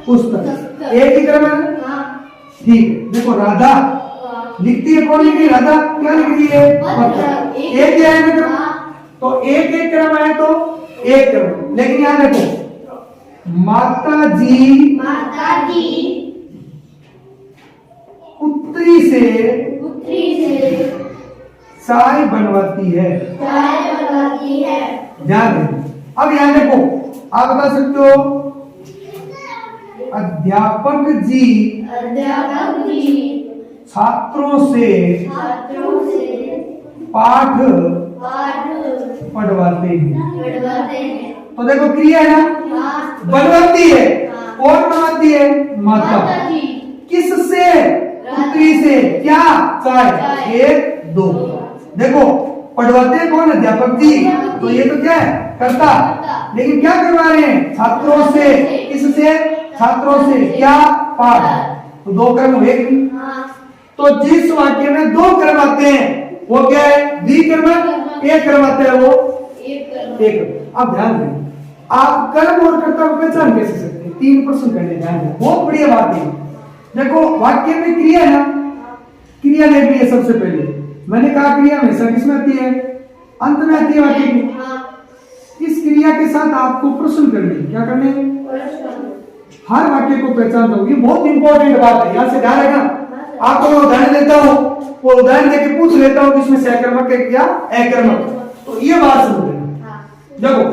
पुस्तक। एक ही क्रम है। ठीक। देखो राधा लिखती है, कौन लिख रही है? राधा। क्या लिख रही है? पत्र। एक ही है ना क्रम, तो एक एक क्रम है तो एक क्रम। लेकिन यहां देखो माता जी पुत्री से चाय बनवाती है। ध्यान दें। अब यहां देखो आप बता सकते हो अध्यापक जी छात्रों से पाठ पढ़वाते हैं। तो देखो क्रिया है ना, बनवाती है। कौन बनवाती है? माता। किससे? पुत्री से। क्या? चाय। 1 2। देखो पढ़वाते हैं कौन? अध्यापक जी। तो ये तो क्या है? कर्ता। लेकिन क्या करवा रहे हैं? छात्रों से। किससे? छात्रों से। क्या? पाठ। तो 2 कर्म हुए। तो जिस वाक्य में 2 कर्म आते हैं वो क्या है? द्विकर्मक। एक कर्म आता है वो एक। अब ध्यान दें, आप कर्म और कर्ता को पहचान कैसे सकते हैं? 3 प्रश्न करने। ध्यान दें, बहुत बढ़िया बात है। देखो वाक्य में क्रिया है ना, क्रिया देखनी है सबसे पहले। मैंने कहा क्रिया हमेशा किसमें आती है? अंत में आती है वाक्य की। इस क्रिया के साथ आपको प्रश्न करने। क्या करने? हर वाक्य को पहचान दो। ये बहुत इंपॉर्टेंट बात है, यहां से ध्यान रखना। आपको मैं उदाहरण देता हूं, वो उदाहरण देके पूछ लेता हूं जिसमें सहकर्मक है या अकर्मक। तो ये बात समझ लेना। देखो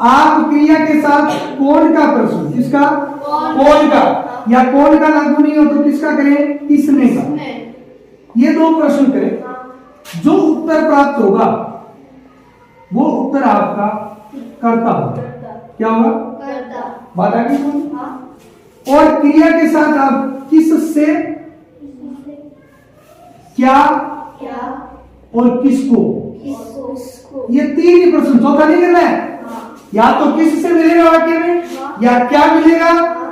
आप क्रिया के साथ कौन का प्रश्न, किसका? कौन का, या कौन का लागू नहीं हो तो किसका करें? किसने का। ये 2 प्रश्न करें। जो उत्तर प्राप्त होगा वो उत्तर आपका कर्ता होगा। क्या होगा? बात आ गई। और क्रिया के साथ आप किससे, क्या और किसको, ये 3 ही प्रश्न। चौथा नहीं करना है। या तो किससे मिलेगा वाक्य में, या क्या मिलेगा,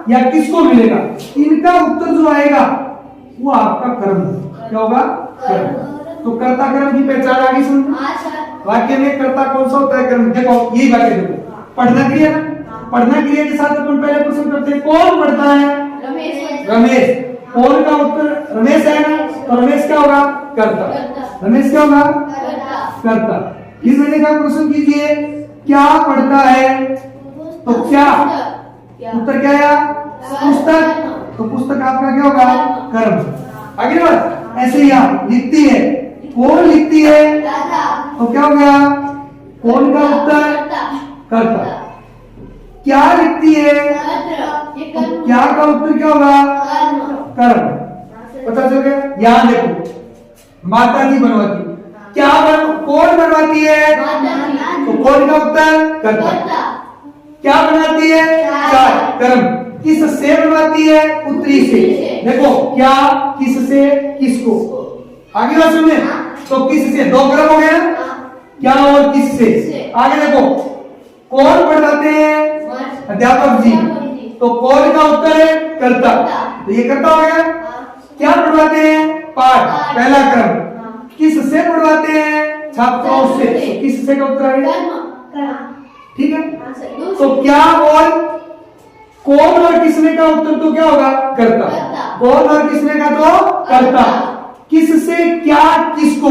या किसको मिलेगा। इनका उत्तर जो आएगा वो आपका कर्म होगा। क्या होगा? कर्म। तो कर्ता कर्म की पहचान आ गई। सुन, वाक्य में कर्ता कौन सा होता है? कर्म। देखो यही वाक्य देखो, पढ़ना क्रिया ना, पढ़ना क्रिया के साथ अपन पहले प्रश्न करते हैं, कौन पढ़ता है? रमेश। कौन का उत्तर रमेश है ना, तो रमेश क्या होगा? करता। रमेश क्या होगा? करता। फिर मैंने कहा प्रश्न कीजिए, क्या पढ़ता है? तो क्या उत्तर क्या आया? पुस्तक। तो पुस्तक आपका क्या होगा? कर्म। आगे बढ़। ऐसे ही आप लिखती है, कौन लिखती है? तो क्या हो गया? कौन का उत्तर? करता। क्या लिखती है? तो क्या का उत्तर क्या होगा? कर्म। पता चल गया? यहां देखो, माता जी बनवाती, क्या कौन बनवाती है? तो कौन का उत्तर? करता। क्या बनाती है? चाय। कर्म। किससे बनवाती है? पुत्री से। देखो क्या, किससे, किसको। आगे बात सुनिए, तो किससे, दो कर्म हो गया, क्या और किससे। आगे देखो, कौन पढ़ाते हैं? अध्यापक जी। तो कौन का उत्तर है? करता। तो ये करता हो गया। क्या पढ़वाते हैं? पाठ, पहला क्रम। किससे पढ़वाते हैं? छात्रों से। तो किससे का उत्तर है? ठीक है। तो क्या और कौन और किसने का उत्तर तो क्या होगा? करता। कौन और किसने का तो करता। किससे, क्या, किसको,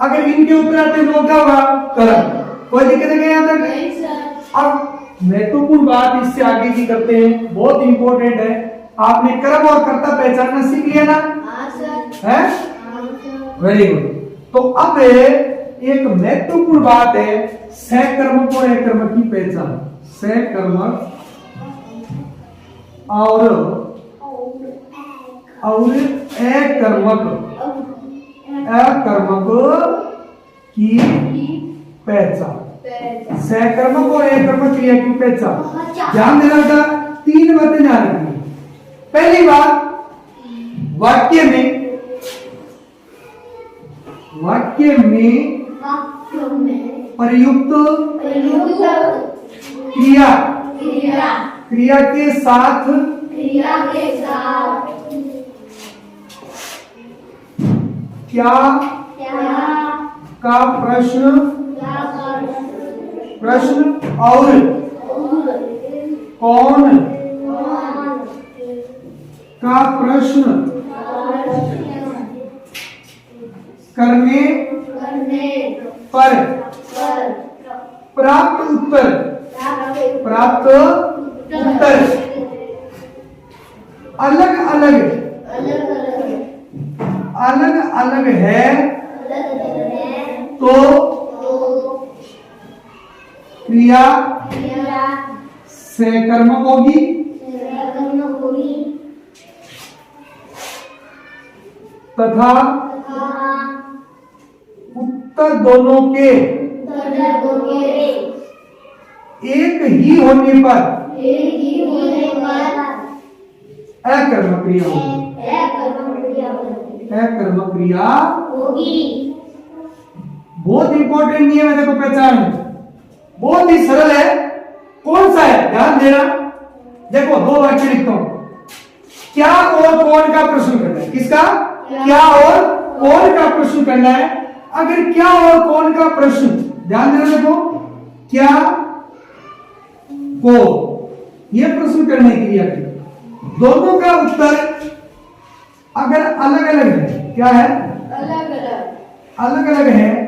अगर इनके उत्तर आते तो क्या होगा? कर्म। कोई दिक्कत है यहाँ तक? अब महत्वपूर्ण बात इससे आगे की करते हैं, बहुत इंपॉर्टेंट है। आपने कर्म और कर्ता पहचानना सीख लिया ना? है? Very good. तो अब एक महत्वपूर्ण बात है, सहकर्मक और एकर्मक की पहचान। सहकर्मक और एकर्मक, एकर्मक की पहचान। सहकर्मक और एकर्मक क्रिया की पहचान ध्यान देना बेटा, तीन बातें ध्यान रखनी। पहली बात, वाक्य में प्रयुक्त क्रिया के साथ क्या का प्रश्न और कौन का प्रश्न करने पर प्राप्त उत्तर अलग अलग है तो क्रिया सहकर्मक होगी तथा उत्तर दोनों के एक ही होने पर अकर्मक क्रिया होगी। अकर्मक क्रिया होगी। बहुत इंपॉर्टेंट नियम है, देखो पहचान, बहुत ही सरल है। कौन सा है? ध्यान देना। देखो दो वाक्य लिखता हूं, क्या और कौन का प्रश्न करना है। किसका? क्या और कौन का प्रश्न करना है। अगर क्या और कौन का प्रश्न, ध्यान देना, देखो क्या को ये प्रश्न करने की क्रिया की दोनों का उत्तर अगर अलग अलग है, क्या है? अलग अलग है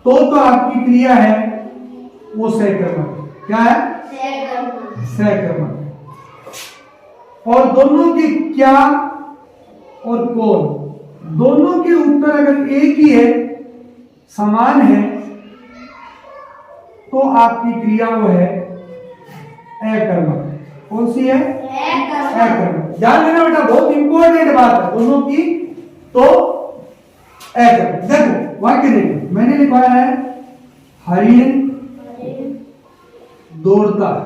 तो आपकी क्रिया है वो सहकर्मक। क्या है? सहकर्मक। और दोनों के क्या और कौन, दोनों के उत्तर अगर एक ही है, समान है, तो आपकी क्रिया वो है अकर्मक। कौन सी है? अकर्मक। ध्यान देना बेटा, बहुत इंपॉर्टेंट बात है दोनों की। तो अकर्मक। देखो वाक्य देखो, मैंने लिखवाया है हरिण दौड़ता है,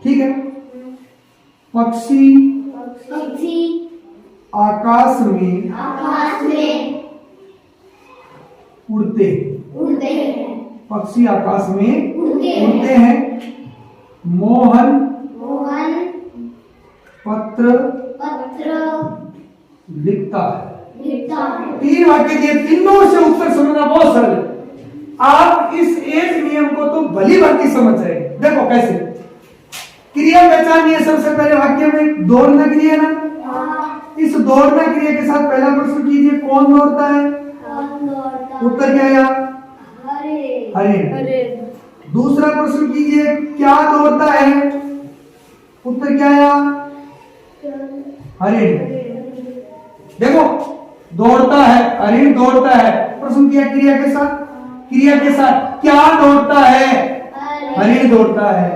ठीक है। पक्षी आकाश में उड़ते हैं। पक्षी आकाश में उड़ते हैं। मोहन पत्र लिखता है। तीन वाक्य दिए, तीनों से उत्तर समझना बहुत सरल है। आप इस एक नियम को तो भली भांति समझ रहे हैं। देखो कैसे क्रिया पहचाननी है। सबसे पहले वाक्य में दौड़ना क्रिया ना, इस दौड़ना क्रिया के साथ पहला प्रश्न कीजिए, कौन दौड़ता है? उत्तर क्या आया? हरिण। दूसरा प्रश्न कीजिए, क्या दौड़ता है? उत्तर क्या आया? हरिण। देखो दौड़ता है, हरिण दौड़ता है। प्रश्न किया क्रिया के साथ, क्रिया के साथ क्या दौड़ता है? हरिण दौड़ता है।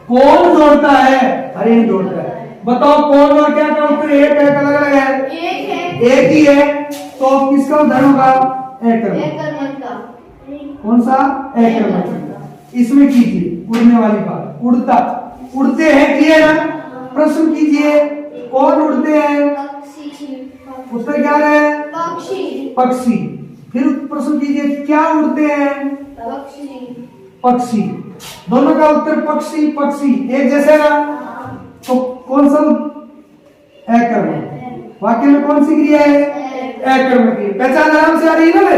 कौन दौड़ता है? हरिण दौड़ता है। बताओ कौन और क्या का उत्तर एक है, अलग अलग है? एक ही है। तो किसका उदाहरण होगा? एकर्मक का। कौन सा? एकर्मक। इसमें कीजिए उड़ने वाली बात, उड़ता, उड़ते हैं किए ना। प्रश्न कीजिए, कौन उड़ते हैं? उत्तर क्या है? पक्षी। फिर प्रश्न कीजिए, क्या उड़ते हैं? पक्षी। दोनों का उत्तर पक्षी पक्षी एक जैसे ना। तो कौन सा? एकर्मक। वाक्य में कौन सी क्रिया है? एकर्मक क्रिया। पहचान आराम से आ रही है ना?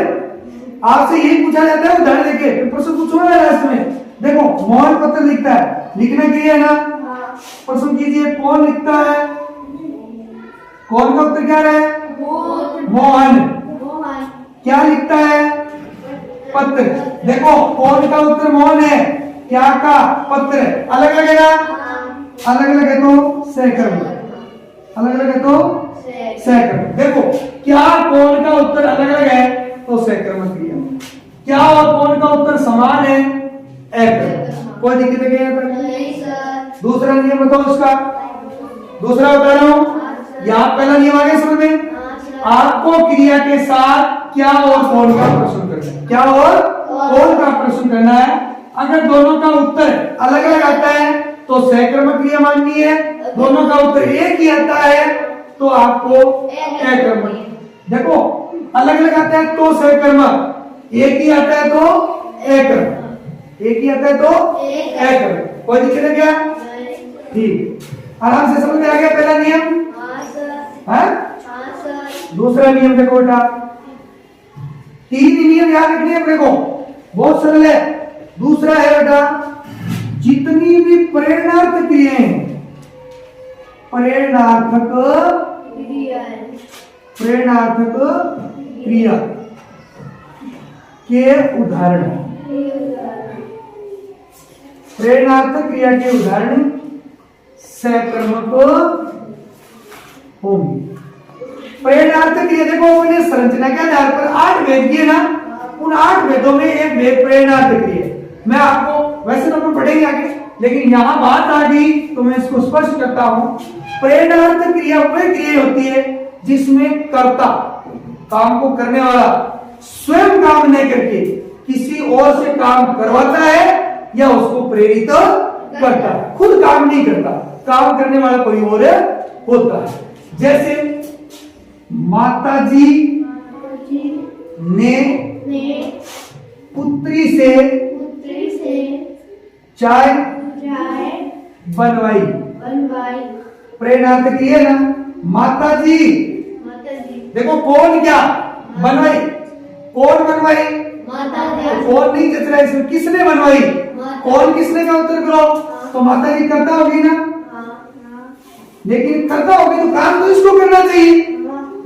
आपसे यही पूछा जाता है उदाहरण देके, फिर प्रश्न पूछूंगा लास्ट में। देखो मोहन पत्र लिखता है, लिखना क्रिया है ना। प्रश्न कीजिए, कौन लिखता है? कौन का उत्तर क्या है? मोहन। क्या लिखता है? पत्र। देखो कौन का उत्तर मोहन है, क्या का? पत्र। अलग अलग है ना? अलग अलग है तो सहकर्मक, अलग अलग है तो सहकर्मक। देखो क्या कौन का उत्तर अलग अलग है तो सहकर्मक क्रिया, क्या और कौन का उत्तर समान है? एकर्मक। कोई दिक्कत है क्या यहाँ पर? दूसरा नियम बताओ उसका, दूसरा बता रहा हूं। यहाँ पहला नियम आ गया समझ में? आपको क्रिया के साथ क्या और कौन का प्रश्न करना है, क्या और कौन का प्रश्न करना है। अगर दोनों का उत्तर अलग अलग आता है तो सहकर्मक क्रिया माननी है, दोनों का उत्तर एक ही आता है तो आपको एकर्मक। देखो अलग अलग आता है तो सहकर्मक, एक ही आता है तो एकर्मक, एक ही आता है तो एकर्मक। कोई दिक्कत है क्या? ठीक, आराम से समझ में आ गया पहला नियम? दूसरा नियम देखो बेटा, तीन नियम याद रखने अपने को, बहुत सरल है। दूसरा है बेटा, जितनी भी प्रेरणार्थक क्रियाएं, प्रेरणार्थक क्रिया के उदाहरण, प्रेरणार्थक क्रिया के उदाहरण सहकर्मक होंगे। प्रेरणार्थक क्रिया देखो अपने संरचना के आधार पर 8 भेद दिए ना, उन 8 भेदों में एक भेद प्रेरणार्थक क्रिया। मैं आपको वैसे तो हम पढ़ेंगे आगे, लेकिन यहां बात आ गई तो मैं इसको स्पष्ट करता हूं। प्रेरणार्थक क्रिया वह क्रिया होती है जिसमें कर्ता, काम को करने वाला, स्वयं काम नहीं करके किसी और से काम करवाता है या उसको प्रेरित करता है, खुद काम नहीं करता, काम करने वाला कोई और होता है। जैसे माता जी ने पुत्री से चाय बनवाई। प्रेरणार्थक क्रिया ना, माता जी। देखो कौन क्या बनवाई, कौन बनवाई? कौन नहीं जच रहा है इसमें, किसने बनवाई? कौन किसने का उत्तर करो तो माता जी करता होगी ना, लेकिन करता होगी तो काम तो इसको करना चाहिए,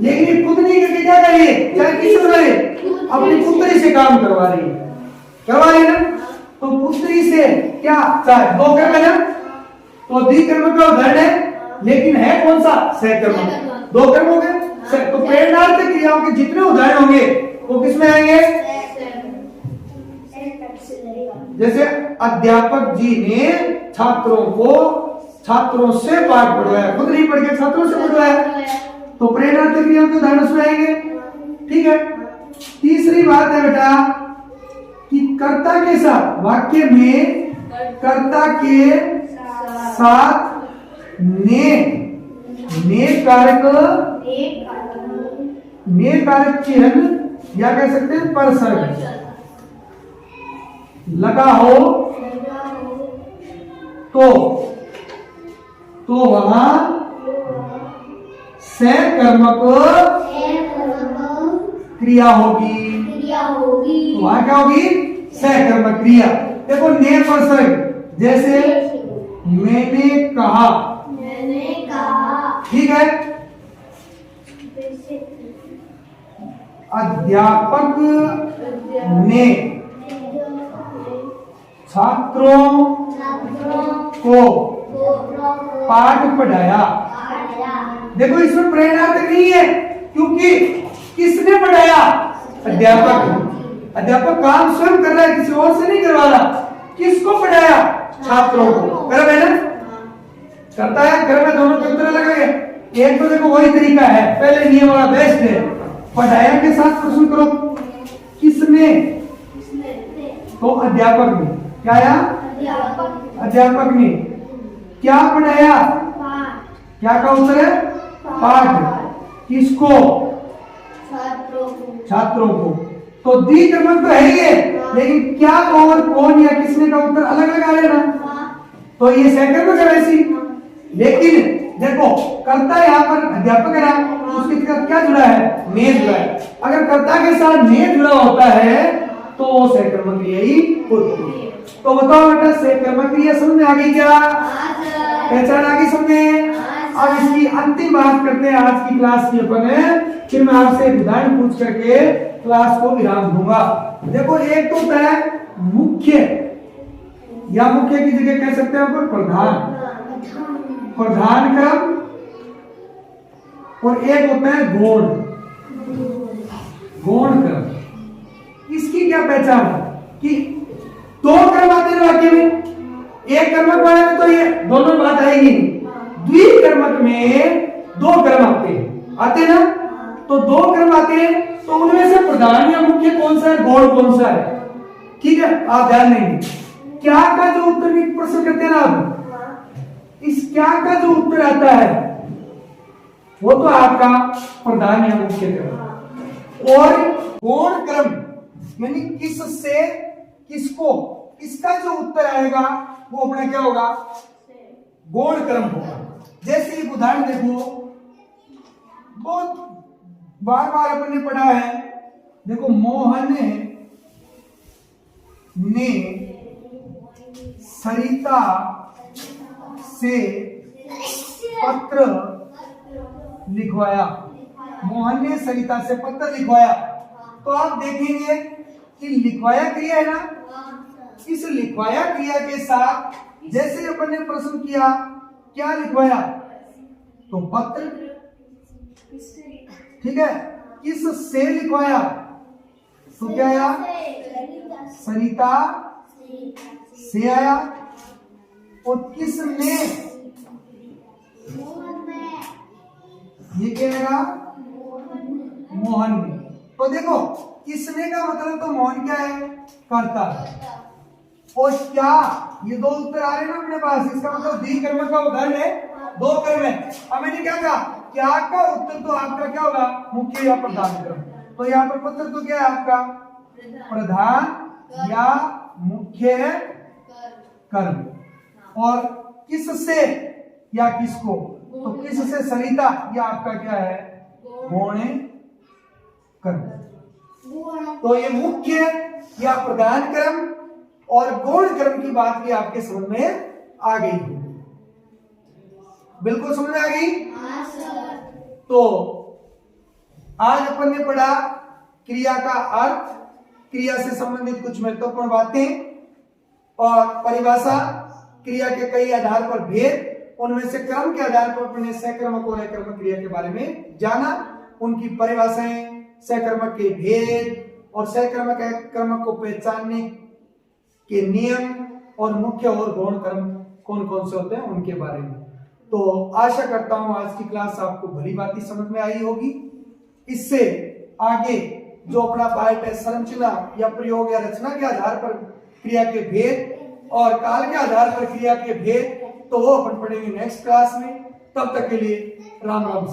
लेकिन खुद नहीं करके क्या करिए, चाहे किसी करे अपनी पुत्री से काम करवा रही है ना। तो पुत्री से क्या चाहे दो कर्म है ना, तो द्विकर्म का उदाहरण है, लेकिन है कौन सा? सहकर्मक। दो कर्म हो गए। तो प्रेरणार्थक क्रियाओं के जितने उदाहरण होंगे वो किसमें आएंगे? जैसे अध्यापक जी ने छात्रों से पाठ पढ़वाया, खुद नहीं पढ़ के छात्रों से पढ़वाया, तो प्रेरणार्थक क्रियाओं के उदाहरण उसमें आएंगे। ठीक है। तीसरी बात है बेटा कि कर्ता के साथ, वाक्य में कर्ता के साथ ने कारक चिन्ह या कह सकते हैं परसर्ग लगा हो तो वहां सहकर्मक क्रिया होगी। तो वहां क्या होगी? सहकर्मक क्रिया। देखो ने पर जैसे मैंने कहा, मैंने कहा, ठीक है। अध्यापक ने छात्रों को पाठ पढ़ाया। देखो इसमें प्रेरणार्थक नहीं है, क्योंकि किसने पढ़ाया? अध्यापक। अध्यापक काम स्वयं कर रहा है, किसी और से नहीं करवा रहा। किसको पढ़ाया? छात्रों को। कर है ना, करता है। घर में दोनों के उत्तर अलग है। एक तो देखो वही तरीका है, पहले नियम वाला बेस्ट है। पढ़ाया के साथ प्रश्न करो, किसने? तो अध्यापक ने। क्या आया? अध्यापक ने। क्या पढ़ाया? क्या का उत्तर है? पाठ। किसको? छात्रों को। तो द्विक्रमक तो है ही है, लेकिन क्या और कौन या किसने का उत्तर अलग अलग आ रहे ना, तो ये सहकर्मक है वैसी। लेकिन देखो कर्ता यहाँ पर अध्यापक है ना, उसके साथ क्या जुड़ा है? ने जुड़ा है। अगर कर्ता के साथ ने जुड़ा होता है तो वो सहकर्मक क्रिया ही होती है। तो बताओ बेटा, सहकर्मक क्रिया समझ में आ गई क्या? पहचान आ गई समझ में? अब इसकी अंतिम बात करते हैं आज की क्लास की अपन है। फिर मैं आपसे एक उदाहरण पूछ करके क्लास को विराम दूंगा। देखो एक तो होता है मुख्य, या मुख्य की जगह कह सकते हैं अपन प्रधान, प्रधान क्रम, और एक होता है गौण, गौण क्रम। इसकी क्या पहचान है कि दो क्रम आते हैं वाक्य में। एक कर्मक वाले में तो ये दोनों बात आएगी, द्विकर्मक में दो क्रम आते ना, तो दो क्रम आते हैं, तो उनमें से प्रधान या मुख्य कौन सा है, गौण कौन सा है? ठीक है, आप ध्यान देंगे। क्या का जो उत्तर प्रश्न करते हैं ना, आप इस क्या का जो उत्तर आता है वो तो आपका प्रधान या मुख्य क्रम। और गौण क्रम यानी किस से किसको, इसका जो उत्तर आएगा वो अपना क्या होगा? गौण क्रम होगा। जैसे एक उदाहरण देखो, बहुत बार बार अपन ने पढ़ा है। देखो, मोहन ने सरिता से पत्र लिखवाया। मोहन ने सरिता से पत्र लिखवाया। तो आप देखेंगे कि लिखवाया क्रिया है ना, इस लिखवाया क्रिया के साथ जैसे अपन ने प्रश्न किया, क्या लिखवाया? तो पत्र, ठीक है। किस से लिखवाया? तो क्या आया? सरिता से आया। और किसने? ये क्या आएगा? मोहन ने। तो देखो, किसने का मतलब तो मोहन क्या है? करता है। और क्या, ये दो उत्तर आ रहे हैं ना अपने पास, इसका मतलब द्विकर्मक का उदाहरण है, दो कर्म है। अब मैंने क्या कहा? क्या का उत्तर तो आपका क्या होगा? मुख्य या प्रधान क्रम। तो यहाँ पर पत्र तो क्या है आपका? प्रधान या मुख्य कर्म। और किससे या किसको? तो किससे सरिता, या आपका क्या है? गौण कर्म। तो ये मुख्य या प्रधान क्रम और गौण क्रम की बात भी आपके समझ में आ गई, बिल्कुल समझ में आ गई। तो आज अपन ने पढ़ा क्रिया का अर्थ, क्रिया से संबंधित कुछ महत्वपूर्ण बातें और परिभाषा, क्रिया के कई आधार पर भेद, उनमें से क्रम के आधार पर अपने सहकर्मक और अकर्मक क्रिया के बारे में जाना, उनकी परिभाषाएं, सहकर्मक के भेद और सहकर्मक अकर्मक को पहचानने के नियम, और मुख्य और गौण कर्म कौन कौन से होते हैं उनके बारे में। तो आशा करता हूं आज की क्लास आपको भली भांति समझ में आई होगी। इससे आगे जो अपना पार्ट है संरचना या प्रयोग या रचना के आधार पर क्रिया के भेद और काल के आधार पर क्रिया के भेद, तो वो अपन पढ़ेंगे नेक्स्ट क्लास में। तब तक के लिए राम राम।